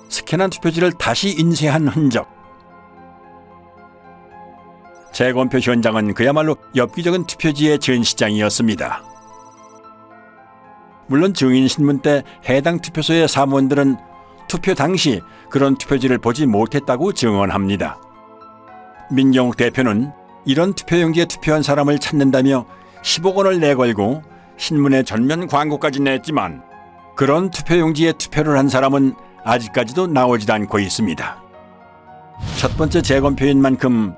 Speaker 1: 스캔한 투표지를 다시 인쇄한 흔적. 재검표 현장은 그야말로 엽기적인 투표지의 전시장이었습니다. 물론 증인신문 때 해당 투표소의 사무원들은 투표 당시 그런 투표지를 보지 못했다고 증언합니다. 민경욱 대표는 이런 투표용지에 투표한 사람을 찾는다며 10억 원을 내걸고 신문에 전면 광고까지 냈지만 그런 투표용지에 투표를 한 사람은 아직까지도 나오질 않고 있습니다. 첫 번째 재검표인 만큼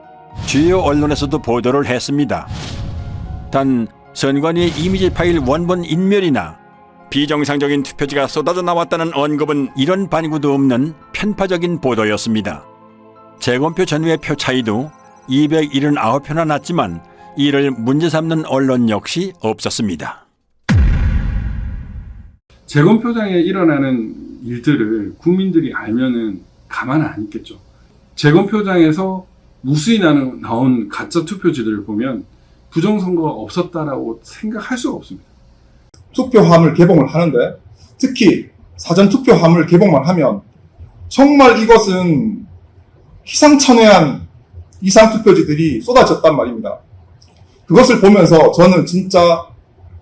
Speaker 1: 주요 언론에서도 보도를 했습니다. 단 선관위의 이미지 파일 원본 인멸이나 비정상적인 투표지가 쏟아져 나왔다는 언급은 이런 반구도 없는 편파적인 보도였습니다. 재검표 전후의 표 차이도 279표나 났지만 이를 문제 삼는 언론 역시 없었습니다.
Speaker 6: 재검표장에 일어나는 일들을 국민들이 알면은 가만 안 있겠죠. 재검표장에서 무수히 나온 가짜 투표지들을 보면 부정선거가 없었다라고 생각할 수가 없습니다.
Speaker 8: 투표함을 개봉을 하는데 특히 사전투표함을 개봉만 하면 정말 이것은 희상천외한 이상투표지들이 쏟아졌단 말입니다. 그것을 보면서 저는 진짜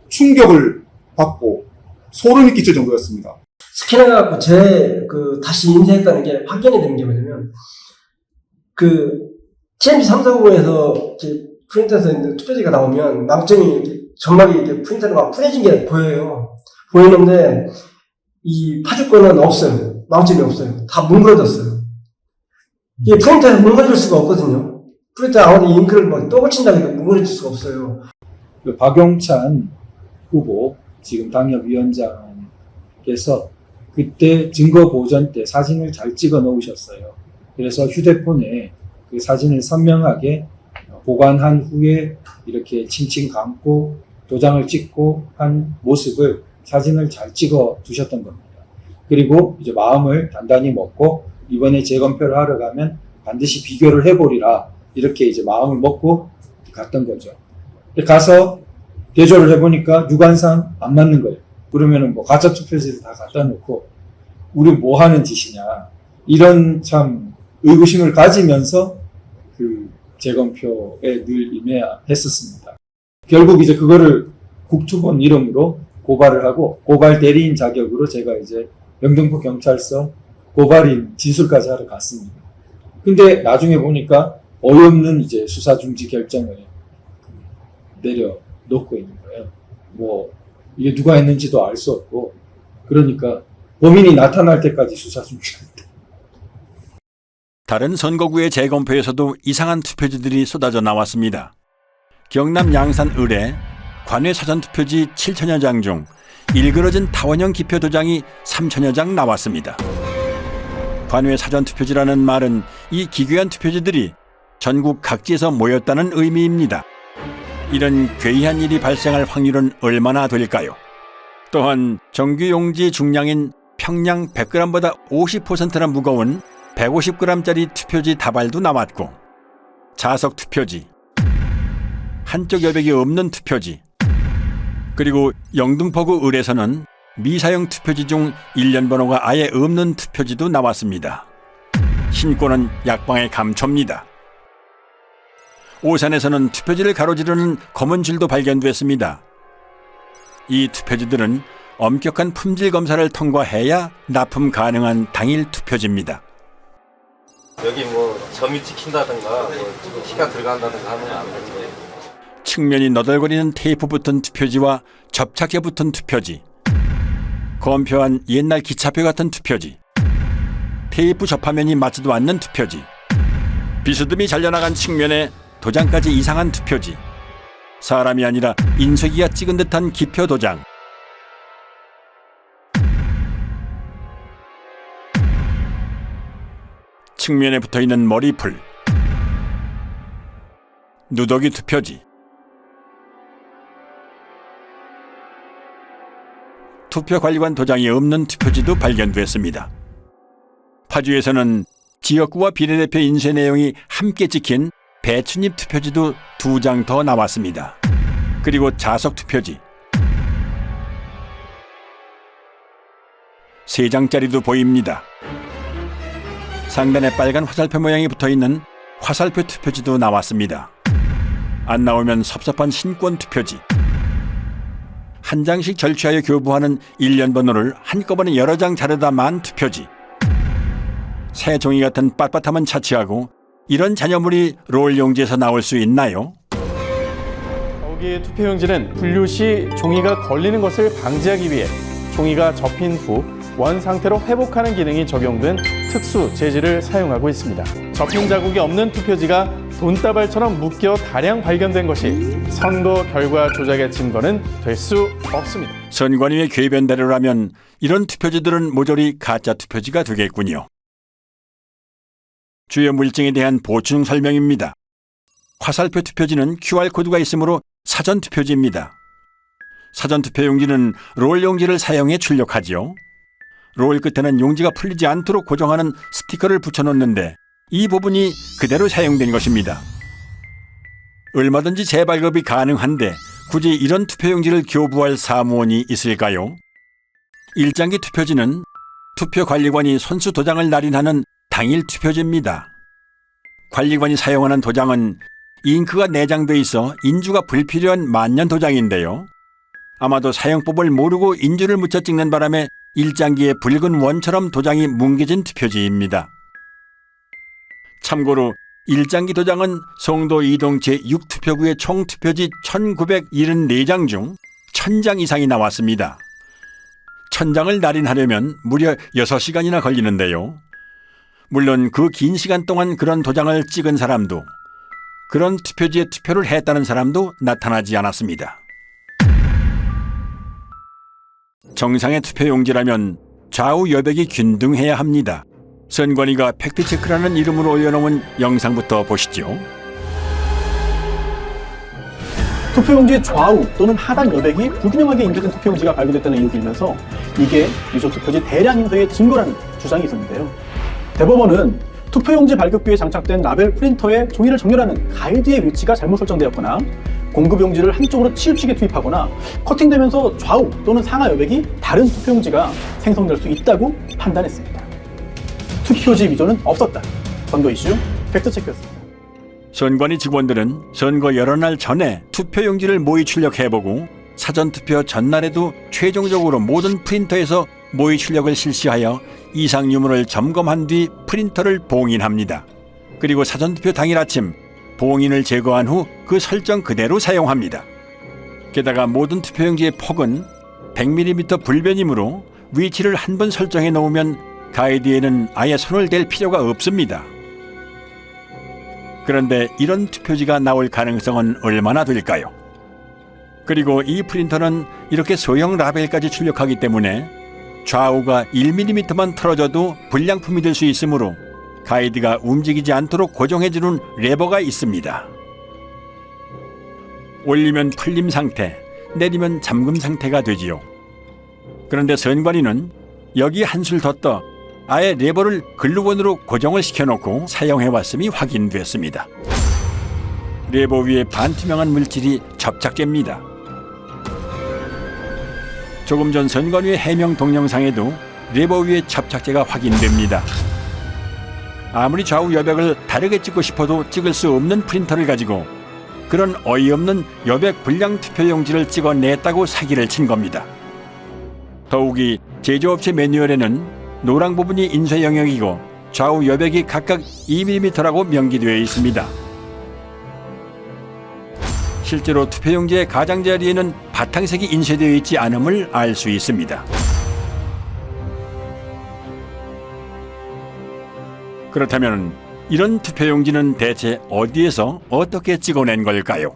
Speaker 8: 충격을 받고 소름이 끼칠 정도였습니다.
Speaker 9: 스캔해갖고 다시 인쇄했다는 게 확인이 되는 게 뭐냐면, TMC 340에서 프린터에서 있는 투표지가 나오면 망점이 점막이 이렇게 프린터로 막 풀어진 게 보여요. 보이는데, 이 파주권은 없어요. 망점이 없어요. 다 뭉그러졌어요. 이게 프린터에서 뭉그러질 수가 없거든요. 프린터 아무리 잉크를 막 또 붙인다고 해도 뭉그러질 수가 없어요.
Speaker 10: 박용찬 후보, 지금 당협위원장께서 그때 증거 보전 때 사진을 잘 찍어 놓으셨어요. 그래서 휴대폰에 그 사진을 선명하게 보관한 후에 이렇게 칭칭 감고 도장을 찍고 한 모습을 사진을 잘 찍어 두셨던 겁니다. 그리고 이제 마음을 단단히 먹고 이번에 재검표를 하러 가면 반드시 비교를 해보리라 이렇게 이제 마음을 먹고 갔던 거죠. 가서 대조를 해보니까 유관상 안 맞는 거예요. 그러면은 뭐 가짜 투표지를 다 갖다 놓고 우리 뭐 하는 짓이냐 이런 참 의구심을 가지면서 그 재검표에 늘 임해야 했었습니다. 결국 이제 그거를 국투본 이름으로 고발을 하고 고발 대리인 자격으로 제가 이제 영등포 경찰서 고발인 진술까지 하러 갔습니다. 근데 나중에 보니까 어이없는 이제 수사 중지 결정을 내려놓고 있는 거예요. 뭐 이게 누가 했는지도 알 수 없고 그러니까 범인이 나타날 때까지 수사 중지한다.
Speaker 1: 다른 선거구의 재검표에서도 이상한 투표지들이 쏟아져 나왔습니다. 경남 양산 을에 관외 사전투표지 7천여 장 중 일그러진 타원형 기표 도장이 3천여 장 나왔습니다. 관외 사전투표지라는 말은 이 기괴한 투표지들이 전국 각지에서 모였다는 의미입니다. 이런 괴이한 일이 발생할 확률은 얼마나 될까요? 또한 정규용지 중량인 평량 100g보다 50%나 무거운 150g짜리 투표지 다발도 나왔고 자석 투표지, 한쪽 여백이 없는 투표지, 그리고 영등포구 을에서는 미사용 투표지 중 일련 번호가 아예 없는 투표지도 나왔습니다. 신고는 약방의 감초입니다. 오산에서는 투표지를 가로지르는 검은 줄도 발견됐습니다. 이 투표지들은 엄격한 품질 검사를 통과해야 납품 가능한 당일 투표지입니다.
Speaker 11: 여기 뭐 점이 찍힌다든가 뭐 키가 들어간다든가 하면 안 되는데.
Speaker 1: 측면이 너덜거리는 테이프 붙은 투표지와 접착제 붙은 투표지, 검표한 옛날 기차표 같은 투표지, 테이프 접화면이 맞지도 않는 투표지, 비스듬히 잘려나간 측면에 도장까지 이상한 투표지, 사람이 아니라 인쇄기가 찍은 듯한 기표 도장, 측면에 붙어있는 머리풀, 누더기 투표지, 투표관리관 도장이 없는 투표지도 발견됐습니다. 파주에서는 지역구와 비례대표 인쇄 내용이 함께 찍힌 배춧잎 투표지도 2장 더 나왔습니다. 그리고 자석 투표지 3장짜리도 보입니다. 상단에 빨간 화살표 모양이 붙어있는 화살표 투표지도 나왔습니다. 안 나오면 섭섭한 신권 투표지, 한 장씩 절취하여 교부하는 일련 번호를 한꺼번에 여러 장 자르다 만 투표지, 새 종이 같은 빳빳함은 차치하고 이런 잔여물이 롤 용지에서 나올 수 있나요?
Speaker 12: 여기에 투표용지는 분류 시 종이가 걸리는 것을 방지하기 위해 종이가 접힌 후 원 상태로 회복하는 기능이 적용된 특수 재질을 사용하고 있습니다. 접힌 자국이 없는 투표지가 돈다발처럼 묶여 다량 발견된 것이 선거 결과 조작의 증거는 될 수 없습니다.
Speaker 1: 선관위의 궤변대로라면 이런 투표지들은 모조리 가짜 투표지가 되겠군요. 주요 물증에 대한 보충 설명입니다. 화살표 투표지는 QR코드가 있으므로 사전 투표지입니다. 사전 투표용지는 롤 용지를 사용해 출력하지요. 롤 끝에는 용지가 풀리지 않도록 고정하는 스티커를 붙여놓는데 이 부분이 그대로 사용된 것입니다. 얼마든지 재발급이 가능한데 굳이 이런 투표용지를 교부할 사무원이 있을까요? 일장기 투표지는 투표관리관이 선수 도장을 날인하는 당일 투표지입니다. 관리관이 사용하는 도장은 잉크가 내장돼 있어 인주가 불필요한 만년 도장인데요. 아마도 사용법을 모르고 인주를 묻혀 찍는 바람에 일장기에 붉은 원처럼 도장이 뭉개진 투표지입니다. 참고로 일장기 도장은 송도 이동 제6투표구의 총 투표지 1974장 중 1000장 이상이 나왔습니다. 1000장을 날인하려면 무려 6시간이나 걸리는데요. 물론 그 긴 시간 동안 그런 도장을 찍은 사람도 그런 투표지에 투표를 했다는 사람도 나타나지 않았습니다. 정상의 투표용지라면 좌우 여백이 균등해야 합니다. 선관위가 팩트체크라는 이름으로 올려놓은 영상부터 보시죠.
Speaker 18: 투표용지의 좌우 또는 하단 여백이 불균형하게 인쇄된 투표용지가 발견됐다는 의혹이 일면서 이게 유족투표지 대량 인쇄의 증거라는 주장이 있었는데요. 대법원은 투표용지 발급기에 장착된 라벨 프린터에 종이를 정렬하는 가이드의 위치가 잘못 설정되었거나 공급용지를 한쪽으로 치우치게 투입하거나 커팅되면서 좌우 또는 상하 여백이 다른 투표용지가 생성될 수 있다고 판단했습니다. 투표지 위조는 없었다. 선거 이슈 팩트체크였습니다.
Speaker 1: 선관위 직원들은 선거 여러 날 전에 투표용지를 모의 출력해보고 사전투표 전날에도 최종적으로 모든 프린터에서 모의 출력을 실시하여 이상 유무를 점검한 뒤 프린터를 봉인합니다. 그리고 사전투표 당일 아침 봉인을 제거한 후 그 설정 그대로 사용합니다. 게다가 모든 투표용지의 폭은 100mm 불변이므로 위치를 한 번 설정해 놓으면 가이드에는 아예 손을 댈 필요가 없습니다. 그런데 이런 투표지가 나올 가능성은 얼마나 될까요? 그리고 이 프린터는 이렇게 소형 라벨까지 출력하기 때문에 좌우가 1mm만 틀어져도 불량품이 될 수 있으므로 가이드가 움직이지 않도록 고정해주는 레버가 있습니다. 올리면 풀림 상태, 내리면 잠금 상태가 되지요. 그런데 선관위는 여기 한술 더 떠 아예 레버를 글루건으로 고정을 시켜놓고 사용해왔음이 확인됐습니다. 레버 위에 반투명한 물질이 접착제입니다. 조금 전 선관위의 해명 동영상에도 레버 위에 접착제가 확인됩니다. 아무리 좌우 여백을 다르게 찍고 싶어도 찍을 수 없는 프린터를 가지고 그런 어이없는 여백 불량 투표용지를 찍어냈다고 사기를 친 겁니다. 더욱이 제조업체 매뉴얼에는 노랑 부분이 인쇄 영역이고 좌우 여백이 각각 2mm라고 명기되어 있습니다. 실제로 투표용지의 가장자리에는 바탕색이 인쇄되어 있지 않음을 알 수 있습니다. 그렇다면 이런 투표용지는 대체 어디에서 어떻게 찍어낸 걸까요?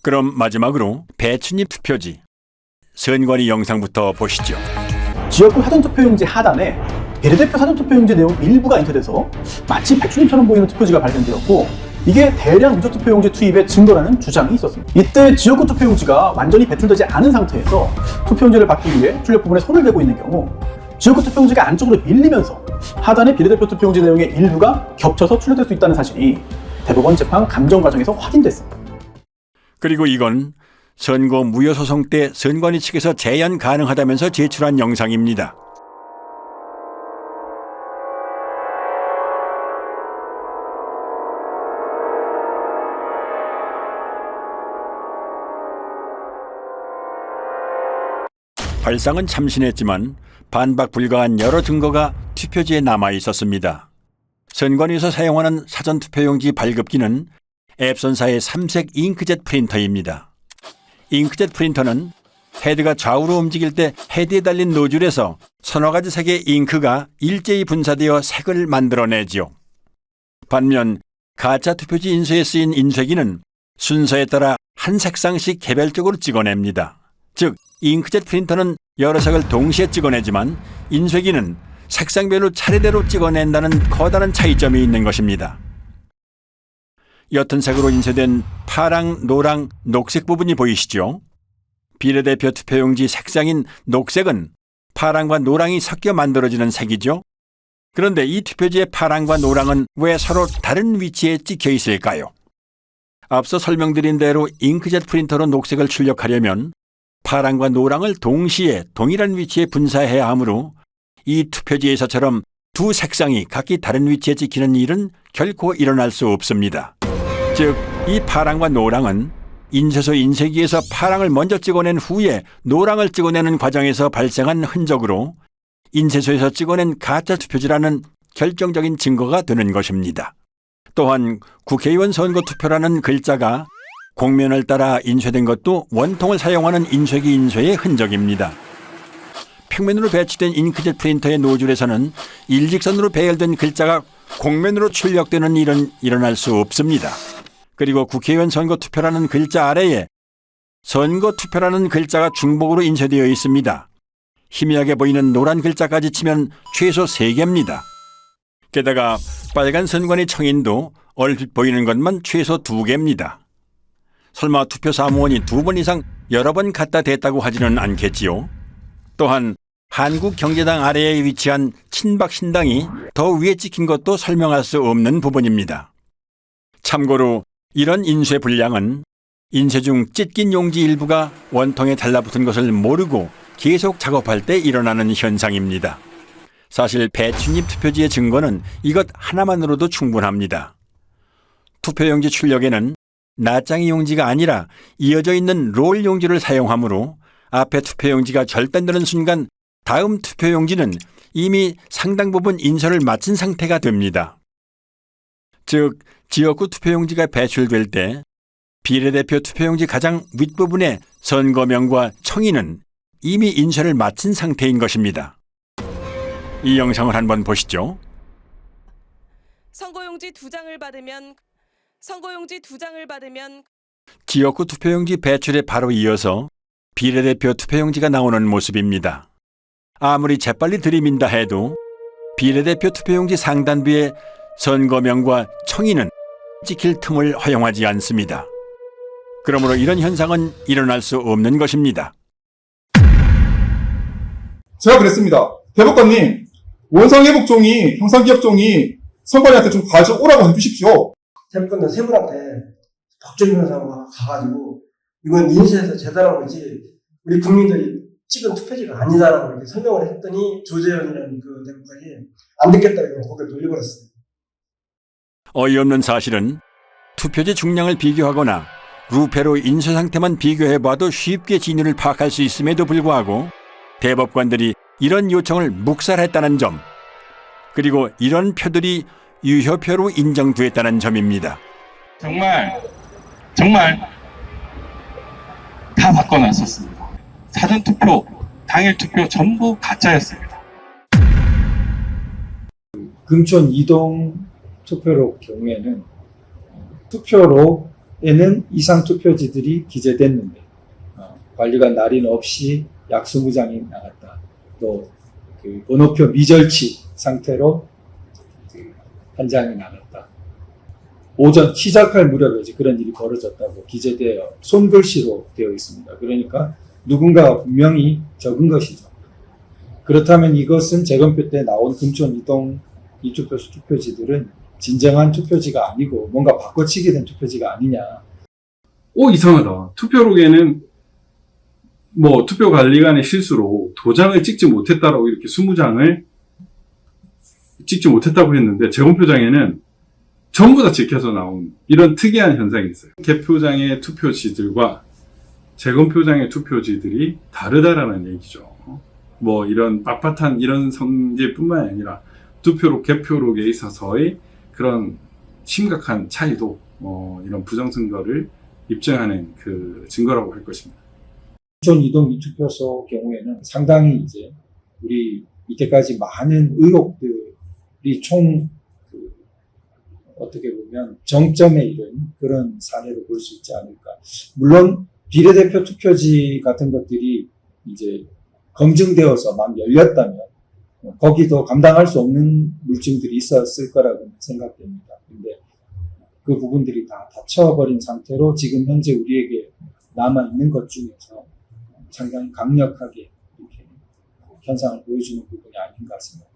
Speaker 1: 그럼 마지막으로 배춧잎 투표지, 선관위 영상부터 보시죠.
Speaker 18: 지역구 사전투표용지 하단에 비례대표 사전투표용지 내용 일부가 인쇄돼서 마치 배춧잎처럼 보이는 투표지가 발견되었고 이게 대량 유족투표용지 투입의 증거라는 주장이 있었습니다. 이때 지역구 투표용지가 완전히 배출되지 않은 상태에서 투표용지를 받기 위해 출력 부분에 손을 대고 있는 경우 지역구 투표용지가 안쪽으로 밀리면서 하단의 비례대표 투표용지 내용의 일부가 겹쳐서 출력될 수 있다는 사실이 대법원 재판 감정 과정에서 확인됐습니다.
Speaker 1: 그리고 이건 선거 무효소송 때 선관위 측에서 재연 가능하다면서 제출한 영상입니다. 발상은 참신했지만 반박 불가한 여러 증거가 투표지에 남아 있었습니다. 선관위에서 사용하는 사전투표용지 발급기는 앱손사의 3색 잉크젯 프린터입니다. 잉크젯 프린터는 헤드가 좌우로 움직일 때 헤드에 달린 노즐에서 서너 가지 색의 잉크가 일제히 분사되어 색을 만들어내지요. 반면 가짜 투표지 인쇄에 쓰인 인쇄기는 순서에 따라 한 색상씩 개별적으로 찍어냅니다. 즉, 잉크젯 프린터는 여러 색을 동시에 찍어내지만 인쇄기는 색상별로 차례대로 찍어낸다는 커다란 차이점이 있는 것입니다. 옅은 색으로 인쇄된 파랑, 노랑, 녹색 부분이 보이시죠? 비례대표 투표용지 색상인 녹색은 파랑과 노랑이 섞여 만들어지는 색이죠. 그런데 이 투표지의 파랑과 노랑은 왜 서로 다른 위치에 찍혀 있을까요? 앞서 설명드린 대로 잉크젯 프린터로 녹색을 출력하려면 파랑과 노랑을 동시에 동일한 위치에 분사해야 하므로 이 투표지에서처럼 두 색상이 각기 다른 위치에 찍히는 일은 결코 일어날 수 없습니다. 즉, 이 파랑과 노랑은 인쇄소 인쇄기에서 파랑을 먼저 찍어낸 후에 노랑을 찍어내는 과정에서 발생한 흔적으로 인쇄소에서 찍어낸 가짜 투표지라는 결정적인 증거가 되는 것입니다. 또한 국회의원 선거 투표라는 글자가 곡면을 따라 인쇄된 것도 원통을 사용하는 인쇄기 인쇄의 흔적입니다. 평면으로 배치된 잉크젯 프린터의 노즐에서는 일직선으로 배열된 글자가 곡면으로 출력되는 일은 일어날 수 없습니다. 그리고 국회의원 선거 투표라는 글자 아래에 선거 투표라는 글자가 중복으로 인쇄되어 있습니다. 희미하게 보이는 노란 글자까지 치면 최소 3개입니다. 게다가 빨간 선관위 청인도 얼핏 보이는 것만 최소 2개입니다. 설마 투표 사무원이 2번 이상 여러 번 갖다 댔다고 하지는 않겠지요. 또한 한국경제당 아래에 위치한 친박신당이 더 위에 찍힌 것도 설명할 수 없는 부분입니다. 참고로 이런 인쇄 불량은 인쇄 중 찢긴 용지 일부가 원통에 달라붙은 것을 모르고 계속 작업할 때 일어나는 현상입니다. 사실 배춧잎 투표지의 증거는 이것 하나만으로도 충분합니다. 투표용지 출력에는 낱장이 용지가 아니라 이어져 있는 롤 용지를 사용하므로 앞에 투표용지가 절단되는 순간 다음 투표용지는 이미 상당 부분 인쇄를 마친 상태가 됩니다. 즉, 지역구 투표용지가 배출될 때 비례대표 투표용지 가장 윗부분의 선거명과 청인은 이미 인쇄를 마친 상태인 것입니다. 이 영상을 한번 보시죠.
Speaker 3: 선거용지 2장을 받으면
Speaker 1: 지역구 투표용지 배출에 바로 이어서 비례대표 투표용지가 나오는 모습입니다. 아무리 재빨리 들이민다 해도 비례대표 투표용지 상단부에 선거명과 청인은 찍힐 틈을 허용하지 않습니다. 그러므로 이런 현상은 일어날 수 없는 것입니다.
Speaker 8: 제가 그랬습니다. 대법관님, 원상회복 종이, 형사기업 종이 선관위한테 좀 가져오라고 해주십시오.
Speaker 9: 대법관들 세 분한테 박준 변호사가 가가지고 이건 인쇄해서 재단한 거지 우리 국민들이 찍은 투표지가 아니다라고 이렇게 설명을 했더니 조재현이라는 그 대법관이 안 듣겠다고 고개를 돌려버렸어요.
Speaker 1: 어이없는 사실은 투표지 중량을 비교하거나 루페로 인쇄 상태만 비교해봐도 쉽게 진위를 파악할 수 있음에도 불구하고 대법관들이 이런 요청을 묵살했다는 점, 그리고 이런 표들이 유효표로 인정됐다는 점입니다.
Speaker 15: 정말 다 바꿔놨었습니다. 사전투표, 당일투표 전부 가짜였습니다.
Speaker 10: 금촌 이동 투표로 경우에는 투표로에는 이상 투표지들이 기재됐는데 관리관 날인 없이 약수무장이 나갔다. 또 그 번호표 미절치 상태로 한 장이 나갔다. 오전 시작할 무렵에 이제 그런 일이 벌어졌다고 기재되어 손글씨로 되어 있습니다. 그러니까 누군가가 분명히 적은 것이죠. 그렇다면 이것은 재검표 때 나온 금촌 이동 이투표소 투표지들은 진정한 투표지가 아니고 뭔가 바꿔치기 된 투표지가 아니냐.
Speaker 6: 이상하다. 투표록에는 투표관리관의 실수로 도장을 찍지 못했다라고 이렇게 20장을 찍지 못했다고 했는데 재검표장에는 전부 다 찍혀서 나온 이런 특이한 현상이 있어요. 개표장의 투표지들과 재검표장의 투표지들이 다르다라는 얘기죠. 이런 빳빳한 이런 성질뿐만 아니라 투표록, 개표록에 있어서의 그런 심각한 차이도 이런 부정선거를 입증하는 그 증거라고 할 것입니다.
Speaker 10: 인천 이동 이투표소 경우에는 상당히 이제 우리 이때까지 많은 의혹들이 총 어떻게 보면 정점에 이른 그런 사례로 볼 수 있지 않을까. 물론 비례대표 투표지 같은 것들이 이제 검증되어서 막 열렸다면 거기도 감당할 수 없는 물증들이 있었을 거라고 생각됩니다. 근데 그 부분들이 다 닫혀버린 상태로 지금 현재 우리에게 남아있는 것 중에서 상당히 강력하게 이렇게 현상을 보여주는 부분이 아닌가 생각합니다.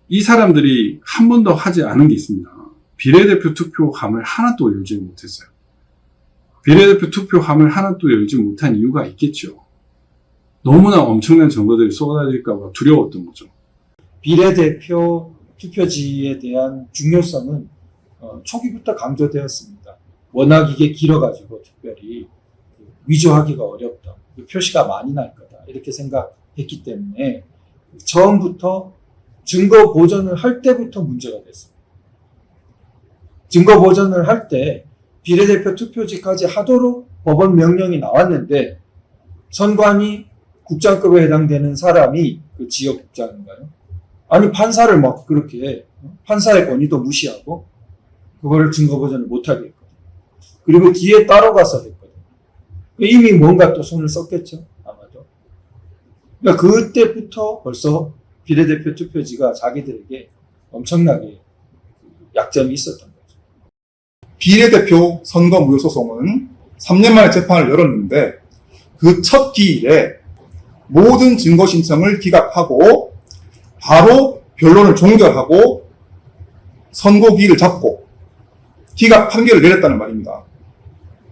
Speaker 6: 이 사람들이 한 번도 하지 않은 게 있습니다. 비례대표 투표함을 하나도 열지 못했어요. 비례대표 투표함을 하나도 열지 못한 이유가 있겠죠. 너무나 엄청난 증거들이 쏟아질까 봐 두려웠던 거죠.
Speaker 10: 비례대표 투표지에 대한 중요성은 초기부터 강조되었습니다. 워낙 이게 길어가지고 특별히 위조하기가 어렵다. 표시가 많이 날 거다. 이렇게 생각했기 때문에 처음부터 증거 보전을 할 때부터 문제가 됐습니다. 증거 보전을 할 때 비례대표 투표지까지 하도록 법원 명령이 나왔는데 선관위 국장급에 해당되는 사람이 그 지역국장인가요? 아니 판사를 막 그렇게 판사의 권위도 무시하고 그거를 증거 보전을 못하게 했거든요. 그리고 뒤에 따라가서 했거든요. 이미 뭔가 또 손을 썼겠죠. 아마도. 그러니까 그때부터 벌써 비례대표 투표지가 자기들에게 엄청나게 약점이 있었던 거죠.
Speaker 8: 비례대표 선거 무효 소송은 3년 만에 재판을 열었는데 그 첫 기일에 모든 증거 신청을 기각하고 바로 변론을 종결하고 선고기일을 잡고 기각 판결을 내렸다는 말입니다.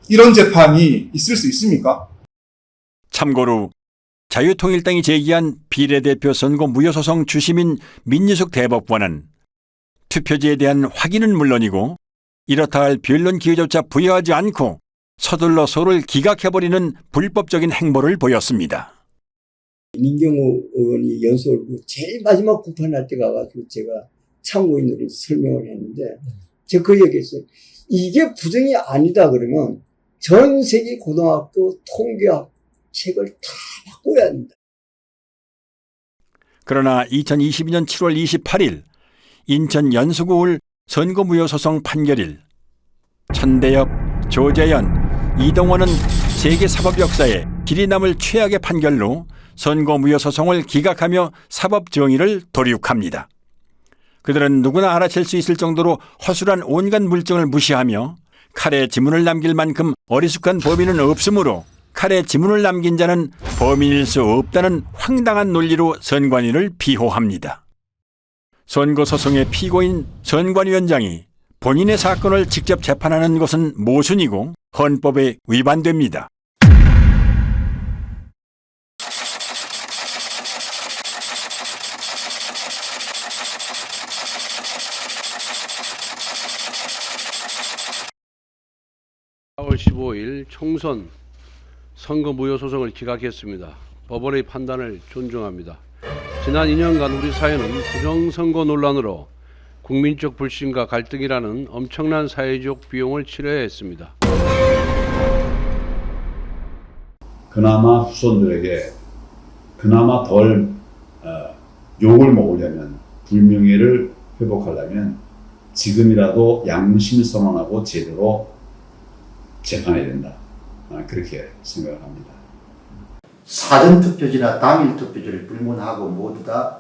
Speaker 8: 이런 재판이 있을 수 있습니까?
Speaker 1: 참고로 자유통일당이 제기한 비례대표 선거 무효소송 주심인 민유숙 대법관은 투표지에 대한 확인은 물론이고 이렇다 할 변론 기회조차 부여하지 않고 서둘러 소를 기각해버리는 불법적인 행보를 보였습니다.
Speaker 14: 민경호 의원이 연설로 제일 마지막 공판할 때 가가지고 제가 참고인으로 설명을 했는데 제가 그 얘기했어요. 이게 부정이 아니다 그러면 전 세계 고등학교 통계학 책을 다 바꿔야 합니다.
Speaker 1: 그러나 2022년 7월 28일 인천 연수구울 선거무효소송 판결일 천대엽, 조재현, 이동원은 세계 사법 역사에 길이 남을 최악의 판결로 선거무효소송을 기각하며 사법 정의를 도륙합니다. 그들은 누구나 알아챌 수 있을 정도로 허술한 온갖 물증을 무시하며 칼에 지문을 남길 만큼 어리숙한 범인은 없으므로 칼에 지문을 남긴 자는 범인일 수 없다는 황당한 논리로 선관위를 비호합니다. 선거소송의 피고인 선관위원장이 본인의 사건을 직접 재판하는 것은 모순이고 헌법에 위반됩니다.
Speaker 16: (4월 15일) 총선 선거 무효 소송을 기각했습니다. 법원의 판단을 존중합니다. 지난 2년간 우리 사회는 부정선거 논란으로 국민적 불신과 갈등이라는 엄청난 사회적 비용을 치러야 했습니다.
Speaker 17: 그나마 후손들에게 그나마 덜 욕을 먹으려면, 불명예를 회복하려면 지금이라도 양심 선언하고 제대로 재판해야 된다. 그렇게 생각을 합니다.
Speaker 19: 사전투표지나 당일투표지를 불문하고 모두 다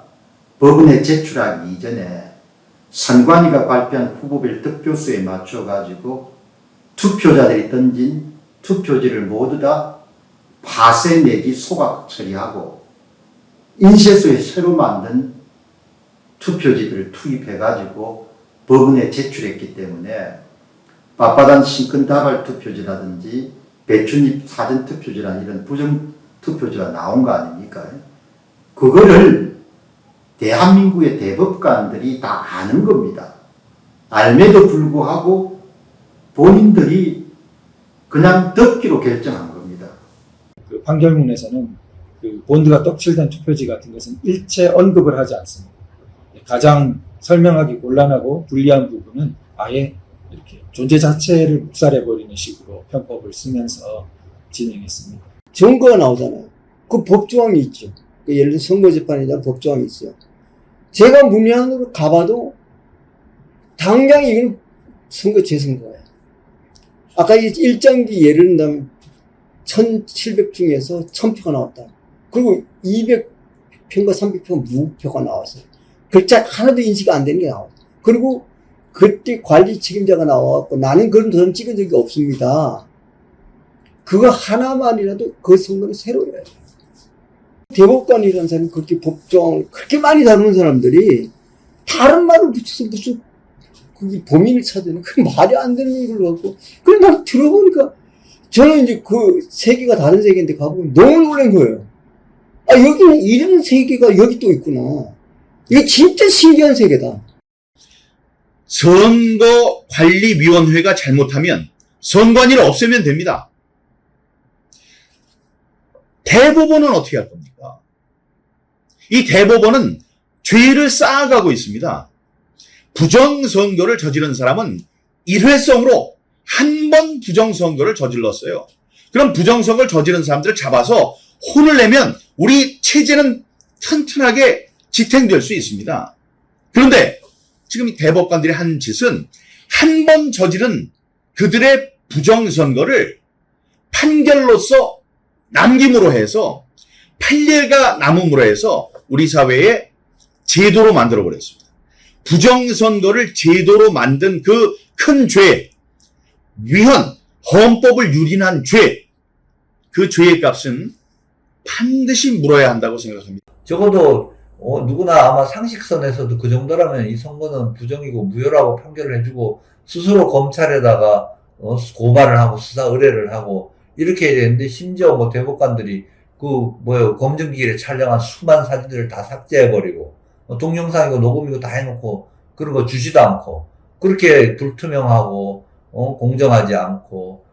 Speaker 19: 법원에 제출하기 이전에 선관위가 발표한 후보별 득표수에 맞춰가지고 투표자들이 던진 투표지를 모두 다 파쇄 내지 소각 처리하고 인쇄소에 새로 만든 투표지들을 투입해가지고 법원에 제출했기 때문에 빳빳한 신권다발 투표지라든지 배춧잎 사전투표지라는 이런 부정투표지가 나온 거 아닙니까? 그거를 대한민국의 대법관들이 다 아는 겁니다. 알매도 불구하고 본인들이 그냥 덮기로 결정한 겁니다.
Speaker 10: 그 판결문에서는 그 본드가 떡칠된 투표지 같은 것은 일체 언급을 하지 않습니다. 가장 설명하기 곤란하고 불리한 부분은 아예 이렇게 존재 자체를 묵살해버리는 식으로 편법을 쓰면서 진행했습니다.
Speaker 14: 증거가 나오잖아요. 그 법조항이 있죠. 예를 들어 선거재판에 대한 법조항이 있어요. 제가 문외한으로 가봐도 당장 이건 선거 재선거예요. 아까 이 일장기 예를 든다면 1700 중에서 1000표가 나왔다. 그리고 200표인가 300표 무표가 나왔어요. 글자 하나도 인식이 안 되는 게 나와요. 그리고 그때 관리 책임자가 나와갖고 나는 그런 도장 찍은 적이 없습니다. 그거 하나만이라도 그 선거를 새로 해야 돼요. 대법관이라는 사람이 그렇게 법조항을 그렇게 많이 다루는 사람들이 다른 말을 붙여서 무슨 그게 범인을 찾는 그 말이 안 되는 얘기를 하고 그래 난 들어보니까 저는 이제 그 세계가 다른 세계인데 가보면 너무 놀란 거예요. 아 여기는 이런 세계가 여기 또 있구나. 이게 진짜 신기한 세계다.
Speaker 2: 선거관리위원회가 잘못하면 선관위를 없애면 됩니다. 대법원은 어떻게 할 겁니까? 이 대법원은 죄를 쌓아가고 있습니다. 부정선거를 저지른 사람은 일회성으로 한 번 부정선거를 저질렀어요. 그럼 부정선거를 저지른 사람들을 잡아서 혼을 내면 우리 체제는 튼튼하게 지탱될 수 있습니다. 그런데 지금 이 대법관들이 한 짓은 한 번 저지른 그들의 부정선거를 판결로서 남김으로 해서 판례가 남음으로 해서 우리 사회에 제도로 만들어버렸습니다. 부정선거를 제도로 만든 그 큰 죄, 위헌, 헌법을 유린한 죄, 그 죄의 값은 반드시 물어야 한다고 생각합니다.
Speaker 20: 적어도 누구나 아마 상식선에서도 그 정도라면 이 선거는 부정이고 무효라고 판결을 해주고 스스로 검찰에다가 고발을 하고 수사 의뢰를 하고 이렇게 해야 되는데 심지어 뭐 대법관들이 검증기일에 촬영한 수많은 사진들을 다 삭제해버리고 동영상이고 녹음이고 다 해놓고 그런 거 주지도 않고 그렇게 불투명하고 공정하지 않고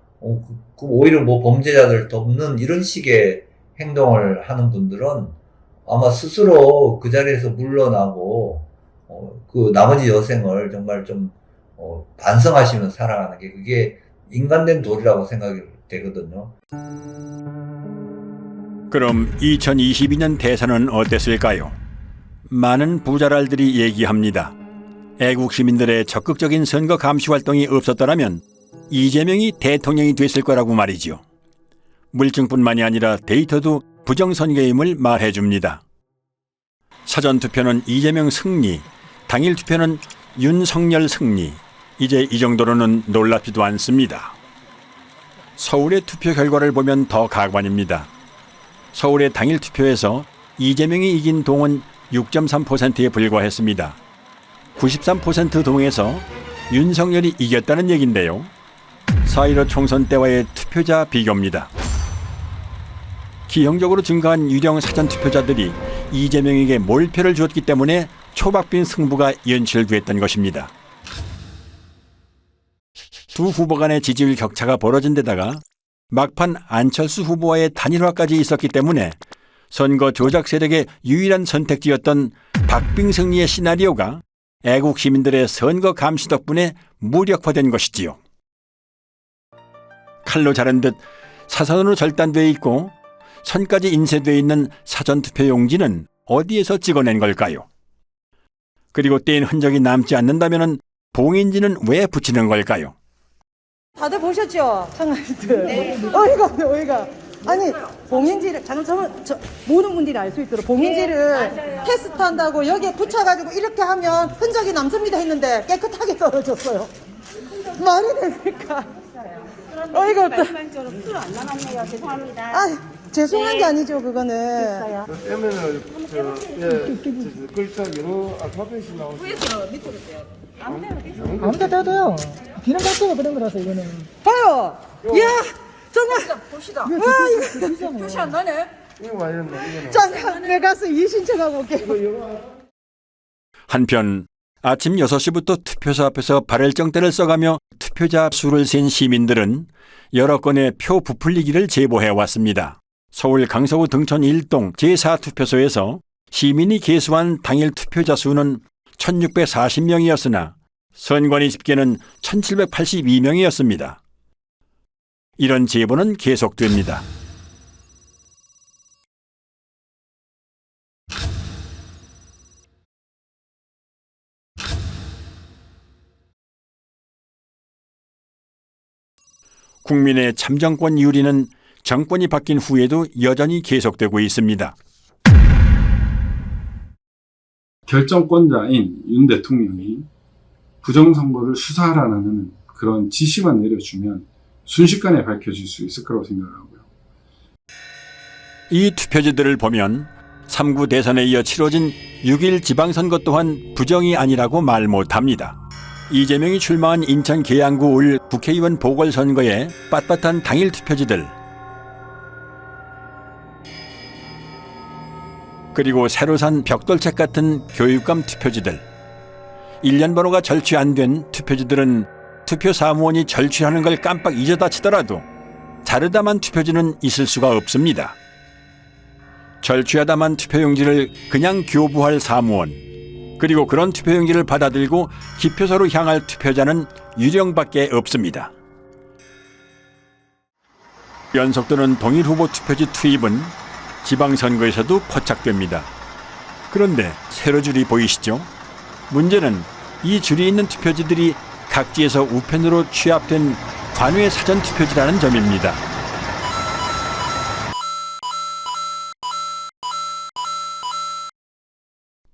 Speaker 20: 오히려 뭐 범죄자들 돕는 이런 식의 행동을 하는 분들은 아마 스스로 그 자리에서 물러나고 그 나머지 여생을 정말 좀 반성하시면서 살아가는 게 그게 인간된 도리라고 생각이 되거든요.
Speaker 1: 그럼 2022년 대선은 어땠을까요? 많은 부자랄들이 얘기합니다. 애국 시민들의 적극적인 선거 감시 활동이 없었더라면 이재명이 대통령이 됐을 거라고 말이죠. 물증뿐만이 아니라 데이터도 부정선거임을 말해줍니다. 사전투표는 이재명 승리, 당일 투표는 윤석열 승리. 이제 이 정도로는 놀랍지도 않습니다. 서울의 투표 결과를 보면 더 가관입니다. 서울의 당일 투표에서 이재명이 이긴 동은 6.3%에 불과했습니다. 93% 동에서 윤석열이 이겼다는 얘긴데요. 4.15 총선 때와의 투표자 비교입니다. 기형적으로 증가한 유령 사전투표자들이 이재명에게 몰표를 주었기 때문에 초박빙 승부가 연출됐던 것입니다. 두 후보 간의 지지율 격차가 벌어진 데다가 막판 안철수 후보와의 단일화까지 있었기 때문에 선거 조작 세력의 유일한 선택지였던 박빙 승리의 시나리오가 애국 시민들의 선거 감시 덕분에 무력화된 것이지요. 칼로 자른 듯 사선으로 절단되어 있고 선까지 인쇄되어 있는 사전투표 용지는 어디에서 찍어낸 걸까요? 그리고 떼인 흔적이 남지 않는다면 봉인지는 왜 붙이는 걸까요?
Speaker 21: 다들 보셨죠? 참가인들. 어이가. 아니, 봉인지를, 모든 분들이 알 수 있도록 봉인지를 테스트한다고 여기에 붙여가지고 이렇게 하면 흔적이 남습니다 했는데 깨끗하게 떨어졌어요. 말이 됩니까? 어이가 없다.
Speaker 22: 풀안 남았네요. 죄송합니다.
Speaker 21: 죄송한 게 아니죠, 그거는.
Speaker 22: 그러면은, 글자 여러 알파벳이 나오죠. 위에서 밑으로 떼요.
Speaker 21: 아무데나 떼도요. 비는 갈대가 그런 거라서 이거는. 봐요! 이야! 정말!
Speaker 22: 봅시다.
Speaker 21: 와, 이거
Speaker 22: 표시 안 나네? 이거 와야 된다.
Speaker 21: 잠깐, 내가 가서 이신청하고 올게요.
Speaker 1: 한편 아침 6시부터 투표소 앞에서 발열정대를 써가며 투표자 수를 센 시민들은 여러 건의 표 부풀리기를 제보해왔습니다. 서울 강서구 등촌 1동 제4투표소에서 시민이 계수한 당일 투표자 수는 1640명이었으나 선관위 집계는 1782명이었습니다. 이런 제보는 계속됩니다. 국민의 참정권 유리는 정권이 바뀐 후에도 여전히 계속되고 있습니다.
Speaker 6: 결정권자인 윤 대통령이 부정선거를 수사하라는 그런 지시만 내려주면 순식간에 밝혀질 수 있을 거라고 생각하고요.
Speaker 1: 이 투표지들을 보면 3구 대선에 이어 치러진 6.1 지방선거 또한 부정이 아니라고 말 못합니다. 이재명이 출마한 인천 계양구 올 국회의원 보궐선거의 빳빳한 당일 투표지들, 그리고 새로 산 벽돌책 같은 교육감 투표지들, 일련 번호가 절취 안 된 투표지들은 투표 사무원이 절취하는 걸 깜빡 잊어다 치더라도 자르다만 투표지는 있을 수가 없습니다. 절취하다만 투표용지를 그냥 교부할 사무원, 그리고 그런 투표용지를 받아들고 기표소로 향할 투표자는 유령밖에 없습니다. 연속되는 동일 후보 투표지 투입은 지방선거에서도 포착됩니다. 그런데 세로 줄이 보이시죠? 문제는 이 줄이 있는 투표지들이 각지에서 우편으로 취합된 관외 사전 투표지라는 점입니다.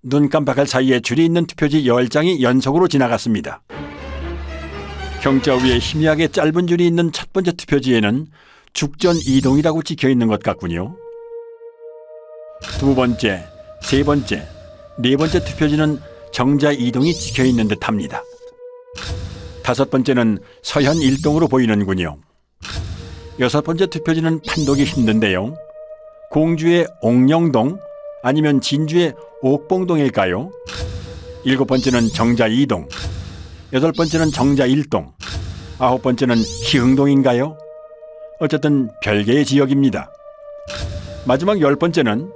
Speaker 1: 눈 깜빡할 사이에 줄이 있는 투표지 10장이 연속으로 지나갔습니다. 경자 위에 희미하게 짧은 줄이 있는 첫 번째 투표지에는 죽전 이동이라고 찍혀 있는 것 같군요. 두 번째, 세 번째, 네 번째 투표지는 정자 이동이 찍혀 있는 듯합니다. 다섯 번째는 서현 일동으로 보이는군요. 여섯 번째 투표지는 판독이 힘든데요. 공주의 옥령동 아니면 진주의 옥봉동일까요? 일곱 번째는 정자 2동, 여덟 번째는 정자 1동, 아홉 번째는 희흥동인가요? 어쨌든 별개의 지역입니다. 마지막 열 번째는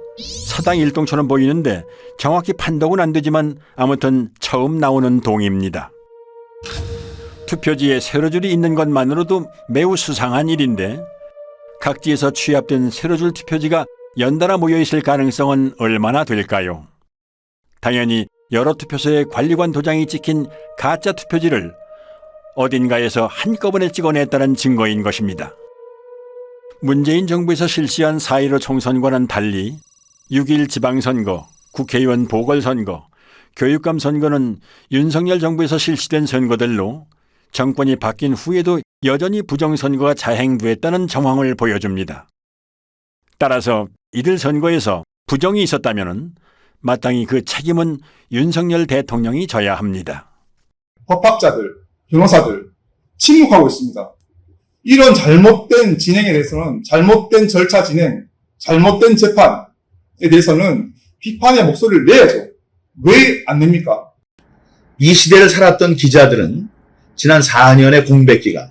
Speaker 1: 사당 1동처럼 보이는데 정확히 판독은 안 되지만 아무튼 처음 나오는 동입니다. 투표지에 세로줄이 있는 것만으로도 매우 수상한 일인데 각지에서 취합된 세로줄 투표지가 연달아 모여있을 가능성은 얼마나 될까요? 당연히 여러 투표소의 관리관 도장이 찍힌 가짜 투표지를 어딘가에서 한꺼번에 찍어냈다는 증거인 것입니다. 문재인 정부에서 실시한 4.15 총선과는 달리 6.1 지방선거, 국회의원 보궐선거, 교육감 선거는 윤석열 정부에서 실시된 선거들로 정권이 바뀐 후에도 여전히 부정선거가 자행됐다는 정황을 보여줍니다. 따라서 이들 선거에서 부정이 있었다면 마땅히 그 책임은 윤석열 대통령이 져야 합니다.
Speaker 8: 법학자들, 변호사들 침묵하고 있습니다. 이런 잘못된 진행에 대해서는 잘못된 절차 진행, 잘못된 재판에 대해서는 비판의 목소리를 내야죠. 왜 안 냅니까?
Speaker 2: 이 시대를 살았던 기자들은 지난 4년의 공백기간,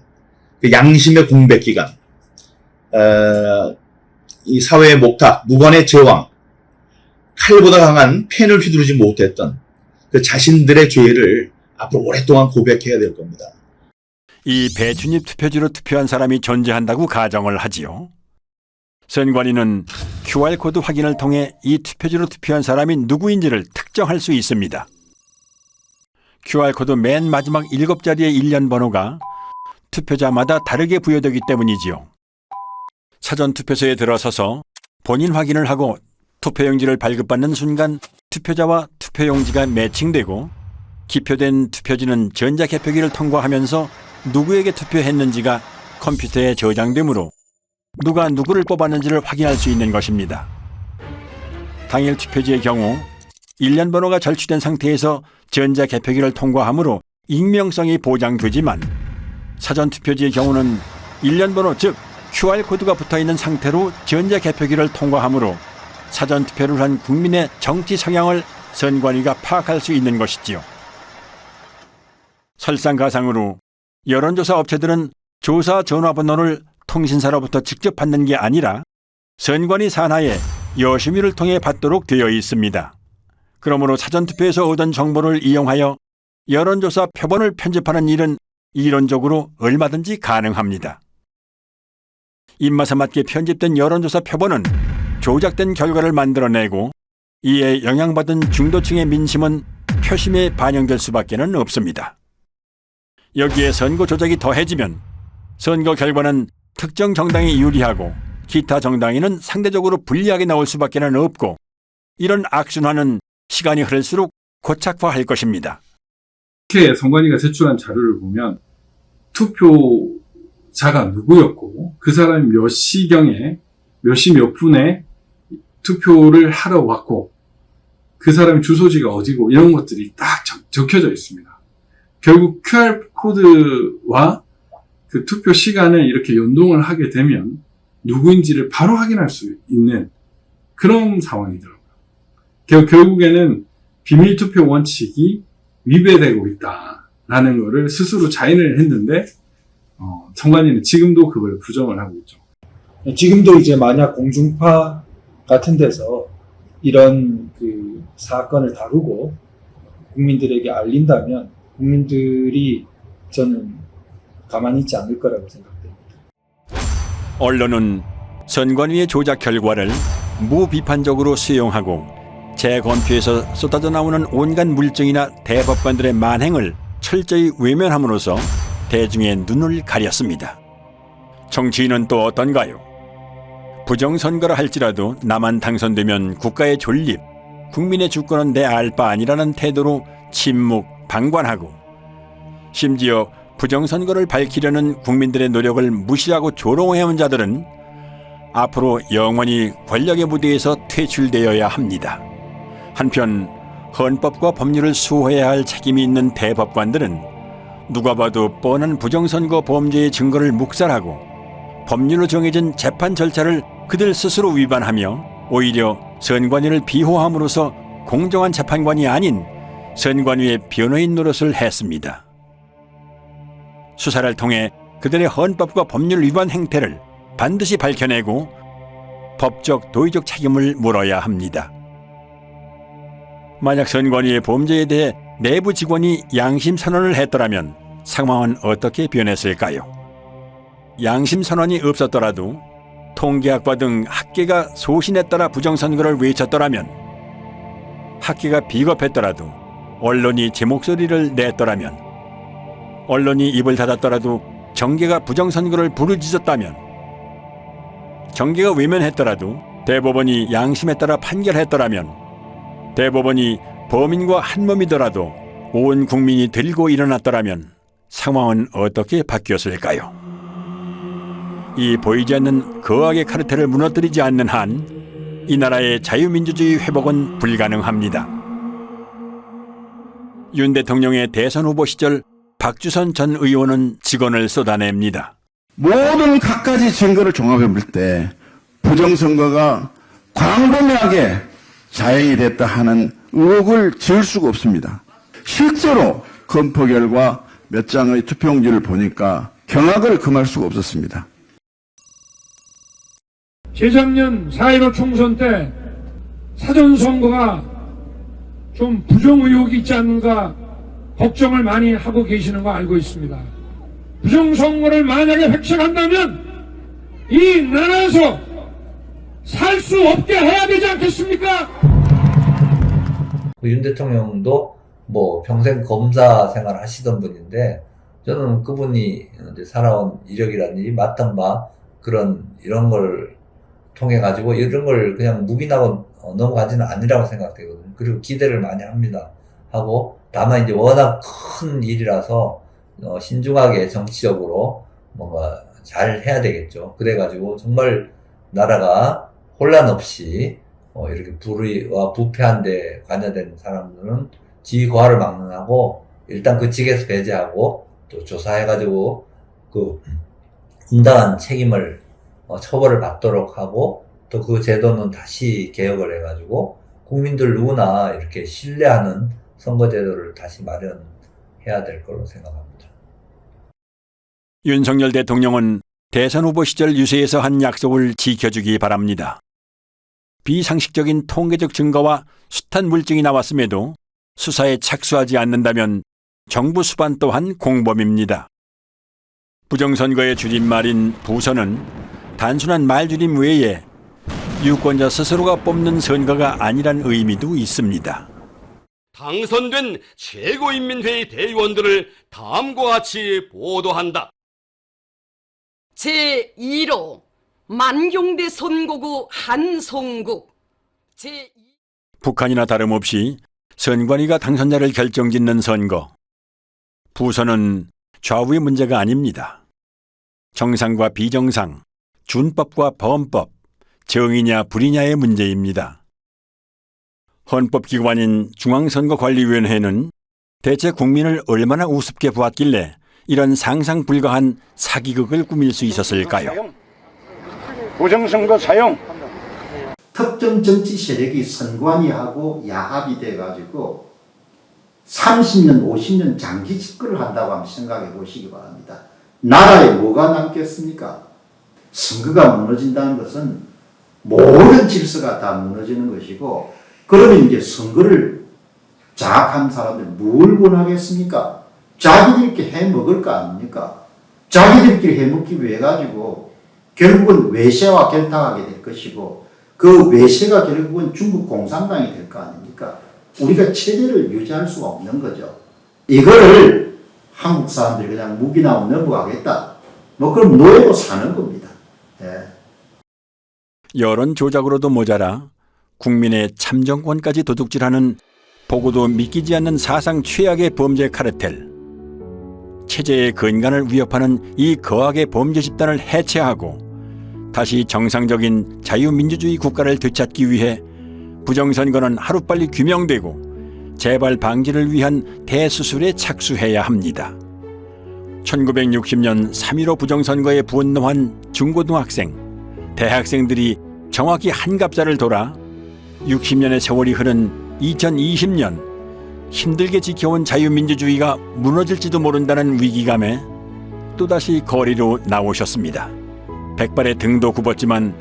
Speaker 2: 그 양심의 공백기간, 이 사회의 목탁, 무관의 제왕, 칼보다 강한 펜을 휘두르지 못했던 그 자신들의 죄를 앞으로 오랫동안 고백해야 될 겁니다.
Speaker 1: 이 배춘입 투표지로 투표한 사람이 존재한다고 가정을 하지요. 선관위는 QR코드 확인을 통해 이 투표지로 투표한 사람이 누구인지를 특정할 수 있습니다. QR코드 맨 마지막 7자리의 일련 번호가 투표자마다 다르게 부여되기 때문이지요. 사전투표소에 들어서서 본인 확인을 하고 투표용지를 발급받는 순간 투표자와 투표용지가 매칭되고 기표된 투표지는 전자개표기를 통과하면서 누구에게 투표했는지가 컴퓨터에 저장되므로 누가 누구를 뽑았는지를 확인할 수 있는 것입니다. 당일 투표지의 경우 일련 번호가 절취된 상태에서 전자개표기를 통과하므로 익명성이 보장되지만 사전투표지의 경우는 일련 번호 즉 QR코드가 붙어있는 상태로 전자개표기를 통과하므로 사전투표를 한 국민의 정치 성향을 선관위가 파악할 수 있는 것이지요. 설상가상으로 여론조사 업체들은 조사 전화번호를 통신사로부터 직접 받는 게 아니라 선관위 산하에 여심위를 통해 받도록 되어 있습니다. 그러므로 사전투표에서 얻은 정보를 이용하여 여론조사 표본을 편집하는 일은 이론적으로 얼마든지 가능합니다. 입맛에 맞게 편집된 여론조사 표본은 조작된 결과를 만들어내고 이에 영향받은 중도층의 민심은 표심에 반영될 수밖에는 없습니다. 여기에 선거 조작이 더해지면 선거 결과는 특정 정당이 유리하고 기타 정당에는 상대적으로 불리하게 나올 수밖에는 없고 이런 악순환은 시간이 흐를수록 고착화할 것입니다.
Speaker 6: 이렇게 선관위가 제출한 자료를 보면 투표자가 누구였고 그 사람이 몇 시경에 몇 시 몇 분에 투표를 하러 왔고 그 사람의 주소지가 어디고 이런 것들이 딱 적혀져 있습니다. 결국 QR코드와 그 투표 시간을 이렇게 연동을 하게 되면 누구인지를 바로 확인할 수 있는 그런 상황이더라고요. 결국에는 비밀투표 원칙이 위배되고 있다라는 거를 스스로 자인을 했는데 선관위는 지금도 그걸 부정을 하고 있죠.
Speaker 10: 지금도 이제 만약 공중파 같은 데서 이런 그 사건을 다루고 국민들에게 알린다면 국민들이 저는 가만히 있지 않을 거라고 생각됩니다.
Speaker 1: 언론은 선관위의 조작 결과를 무비판적으로 수용하고 재검표에서 쏟아져 나오는 온갖 물증이나 대법관들의 만행을 철저히 외면함으로써 대중의 눈을 가렸습니다. 정치인은 또 어떤가요? 부정선거를 할지라도 나만 당선되면 국가의 존립, 국민의 주권은 내 알 바 아니라는 태도로 침묵, 방관하고 심지어 부정선거를 밝히려는 국민들의 노력을 무시하고 조롱해온 자들은 앞으로 영원히 권력의 무대에서 퇴출되어야 합니다. 한편 헌법과 법률을 수호해야 할 책임이 있는 대법관들은 누가 봐도 뻔한 부정선거 범죄의 증거를 묵살하고 법률로 정해진 재판 절차를 그들 스스로 위반하며 오히려 선관위를 비호함으로써 공정한 재판관이 아닌 선관위의 변호인 노릇을 했습니다. 수사를 통해 그들의 헌법과 법률 위반 행태를 반드시 밝혀내고 법적, 도의적 책임을 물어야 합니다. 만약 선관위의 범죄에 대해 내부 직원이 양심 선언을 했더라면 상황은 어떻게 변했을까요? 양심 선언이 없었더라도 통계학과 등 학계가 소신에 따라 부정선거를 외쳤더라면, 학계가 비겁했더라도 언론이 제 목소리를 냈더라면, 언론이 입을 닫았더라도 정계가 부정선거를 부르짖었다면, 정계가 외면했더라도 대법원이 양심에 따라 판결했더라면, 대법원이 범인과 한몸이더라도 온 국민이 들고 일어났더라면 상황은 어떻게 바뀌었을까요? 이 보이지 않는 거악의 카르텔을 무너뜨리지 않는 한 이 나라의 자유민주주의 회복은 불가능합니다. 윤 대통령의 대선 후보 시절 박주선 전 의원은 직언을 쏟아냅니다.
Speaker 4: 모든 갖가지 증거를 종합해 볼 때 부정선거가 광범위하게 자행이 됐다 하는 의혹을 지을 수가 없습니다. 실제로 검토 결과 몇 장의 투표용지를 보니까 경악을 금할 수가 없었습니다.
Speaker 5: 재작년 4.15 총선 때 사전선거가 좀 부정 의혹이 있지 않는가 걱정을 많이 하고 계시는 거 알고 있습니다. 부정선거를 만약에 획책한다면 이 나라에서 살 수 없게 해야 되지 않겠습니까?
Speaker 20: 윤 대통령도 뭐 평생 검사 생활 하시던 분인데 저는 그분이 이제 살아온 이력이라든지 맡은 바 이런 걸 통해 가지고 이런 걸 그냥 묵인하고 넘어가지는 아니라고 생각되거든요. 그리고 기대를 많이 합니다. 하고 다만 이제 워낙 큰 일이라서 신중하게 정치적으로 뭔가 잘 해야 되겠죠. 그래가지고 정말 나라가 혼란 없이 이렇게 불의와 부패한 데 관여된 사람들은 지휘고하를 막론하고 일단 그 직에서 배제하고 또 조사해가지고 그 응당한 책임을 처벌을 받도록 하고 또 그 제도는 다시 개혁을 해가지고 국민들 누구나 이렇게 신뢰하는 선거제도를 다시 마련해야 될 거로 생각합니다.
Speaker 1: 윤석열 대통령은 대선 후보 시절 유세에서 한 약속을 지켜주기 바랍니다. 비상식적인 통계적 증거와 숱한 물증이 나왔음에도 수사에 착수하지 않는다면 정부 수반 또한 공범입니다. 부정선거의 줄임말인 부선은 단순한 말줄임 외에 유권자 스스로가 뽑는 선거가 아니란 의미도 있습니다.
Speaker 7: 당선된 최고인민회의 대의원들을 다음과 같이 보도한다.
Speaker 13: 제2로 만경대 선거구 한송국
Speaker 1: 북한이나 다름없이 선관위가 당선자를 결정짓는 선거. 부선은 좌우의 문제가 아닙니다. 정상과 비정상, 준법과 범법, 정의냐 불의냐의 문제입니다. 헌법기관인 중앙선거관리위원회는 대체 국민을 얼마나 우습게 보았길래 이런 상상 불가한 사기극을 꾸밀 수 있었을까요?
Speaker 4: 부정선거 사용.
Speaker 19: 특정 정치 세력이 선관위하고 야합이 돼가지고 30년, 50년 장기 집권을 한다고 한번 생각해 보시기 바랍니다. 나라에 뭐가 남겠습니까? 선거가 무너진다는 것은 모든 질서가 다 무너지는 것이고, 그러면 이제 선거를 장악한 사람들 뭘 원하겠습니까? 자기들끼리 해먹을 거 아닙니까? 자기들끼리 해먹기 위해 가지고 결국은 외세와 결탁하게 될 것이고, 그 외세가 결국은 중국 공산당이 될 거 아닙니까? 우리가 체제를 유지할 수가 없는 거죠. 이거를 한국 사람들이 그냥 묵인하고 넘어가겠다. 뭐 그럼 노예로 사는 겁니다. 예.
Speaker 1: 여론 조작으로도 모자라 국민의 참정권까지 도둑질하는 보고도 믿기지 않는 사상 최악의 범죄 카르텔. 체제의 근간을 위협하는 이 거악의 범죄 집단을 해체하고 다시 정상적인 자유민주주의 국가를 되찾기 위해 부정선거는 하루빨리 규명되고 재발 방지를 위한 대수술에 착수해야 합니다. 1960년 3.15 부정선거에 분노한 중고등학생, 대학생들이 정확히 한갑자를 돌아 60년의 세월이 흐른 2020년 힘들게 지켜온 자유민주주의가 무너질지도 모른다는 위기감에 또다시 거리로 나오셨습니다. 백발의 등도 굽었지만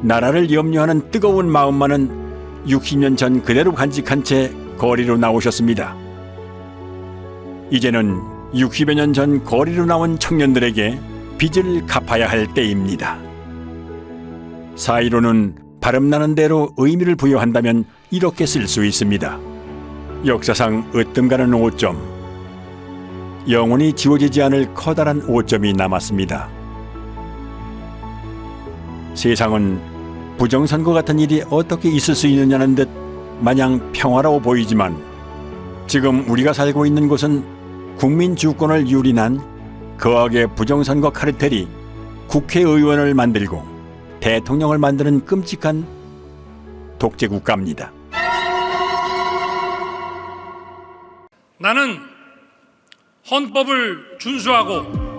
Speaker 1: 나라를 염려하는 뜨거운 마음만은 60년 전 그대로 간직한 채 거리로 나오셨습니다. 이제는 60여 년 전 거리로 나온 청년들에게 빚을 갚아야 할 때입니다. 4.15는 발음나는 대로 의미를 부여한다면 이렇게 쓸 수 있습니다. 역사상 으뜸가는 5점, 영원히 지워지지 않을 커다란 5점이 남았습니다. 세상은 부정선거 같은 일이 어떻게 있을 수 있느냐는 듯 마냥 평화로워 보이지만 지금 우리가 살고 있는 곳은 국민 주권을 유린한 거악의 부정선거 카르텔이 국회의원을 만들고 대통령을 만드는 끔찍한 독재 국가입니다.
Speaker 5: 나는 헌법을 준수하고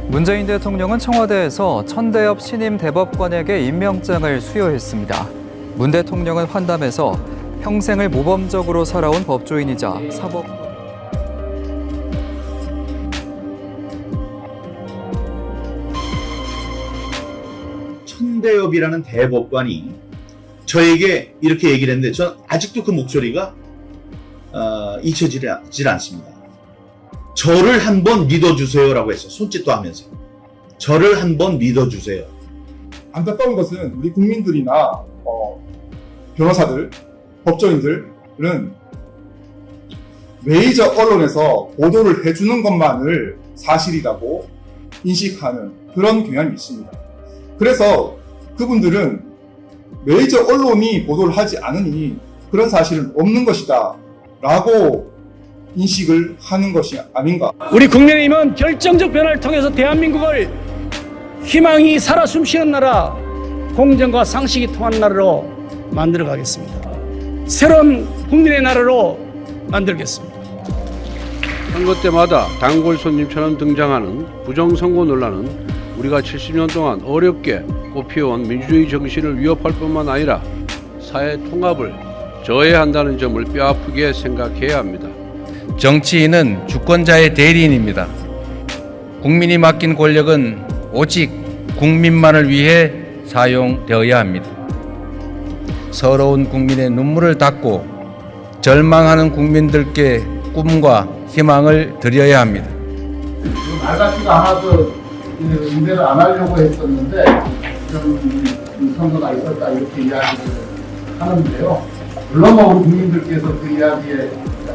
Speaker 23: 문재인 대통령은 청와대에서 천대엽 신임 대법관에게 임명장을 수여했습니다. 문 대통령은 환담에서 평생을 모범적으로 살아온 법조인이자 사법
Speaker 2: 천대엽이라는 대법관이 저에게 이렇게 얘기를 했는데 저는 아직도 그 목소리가 잊혀지질 않습니다. 저를 한번 믿어주세요라고 했어요. 손짓도 하면서. 저를 한번 믿어주세요.
Speaker 8: 안타까운 것은 우리 국민들이나 변호사들, 법조인들은 메이저 언론에서 보도를 해주는 것만을 사실이라고 인식하는 그런 경향이 있습니다. 그래서 그분들은 메이저 언론이 보도를 하지 않으니 그런 사실은 없는 것이다 라고 인식을 하는 것이 아닌가.
Speaker 24: 우리 국민의힘은 결정적 변화를 통해서 대한민국을 희망이 살아 숨쉬는 나라,
Speaker 11: 공정과 상식이 통하는 나라로 만들어 가겠습니다. 새로운 국민의 나라로 만들겠습니다.
Speaker 16: 선거 때마다 단골 손님처럼 등장하는 부정선거 논란은 우리가 70년 동안 어렵게 꽃피워온 민주주의 정신을 위협할 뿐만 아니라 사회 통합을 저해한다는 점을 뼈아프게 생각해야 합니다.
Speaker 12: 정치인은 주권자의 대리인입니다. 국민이 맡긴 권력은 오직 국민만을 위해 사용되어야 합니다. 서러운 국민의 눈물을 닦고 절망하는 국민들께 꿈과 희망을 드려야 합니다.
Speaker 18: 말 같지가 않아서 응대를 안 하려고 했었는데 이런 선거가 있었다 이렇게 이야기를 하는데요. 물론 우리 국민들께서 그 이야기에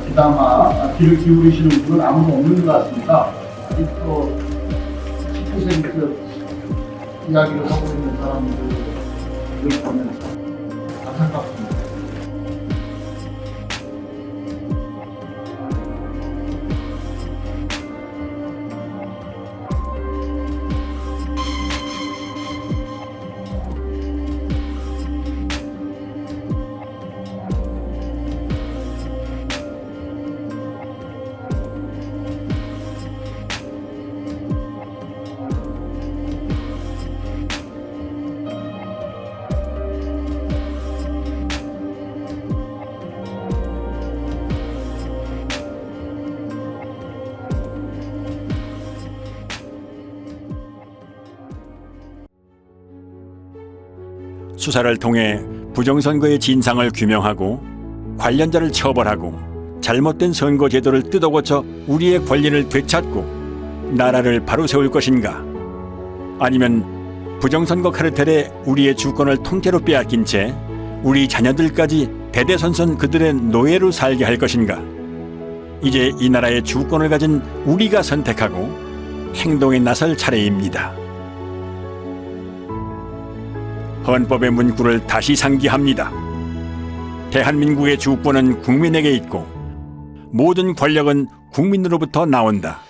Speaker 18: 그나마 귀를 기울이시는 분은 아무도 없는 것 같습니다. 아직도 10% 이야기를 하고 있는 사람들을 보면 안타깝습니다.
Speaker 1: 수사를 통해 부정선거의 진상을 규명하고 관련자를 처벌하고 잘못된 선거 제도를 뜯어고쳐 우리의 권리를 되찾고 나라를 바로 세울 것인가? 아니면 부정선거 카르텔에 우리의 주권을 통째로 빼앗긴 채 우리 자녀들까지 대대손손 그들의 노예로 살게 할 것인가? 이제 이 나라의 주권을 가진 우리가 선택하고 행동에 나설 차례입니다. 헌법의 문구를 다시 상기합니다. 대한민국의 주권은 국민에게 있고 모든 권력은 국민으로부터 나온다.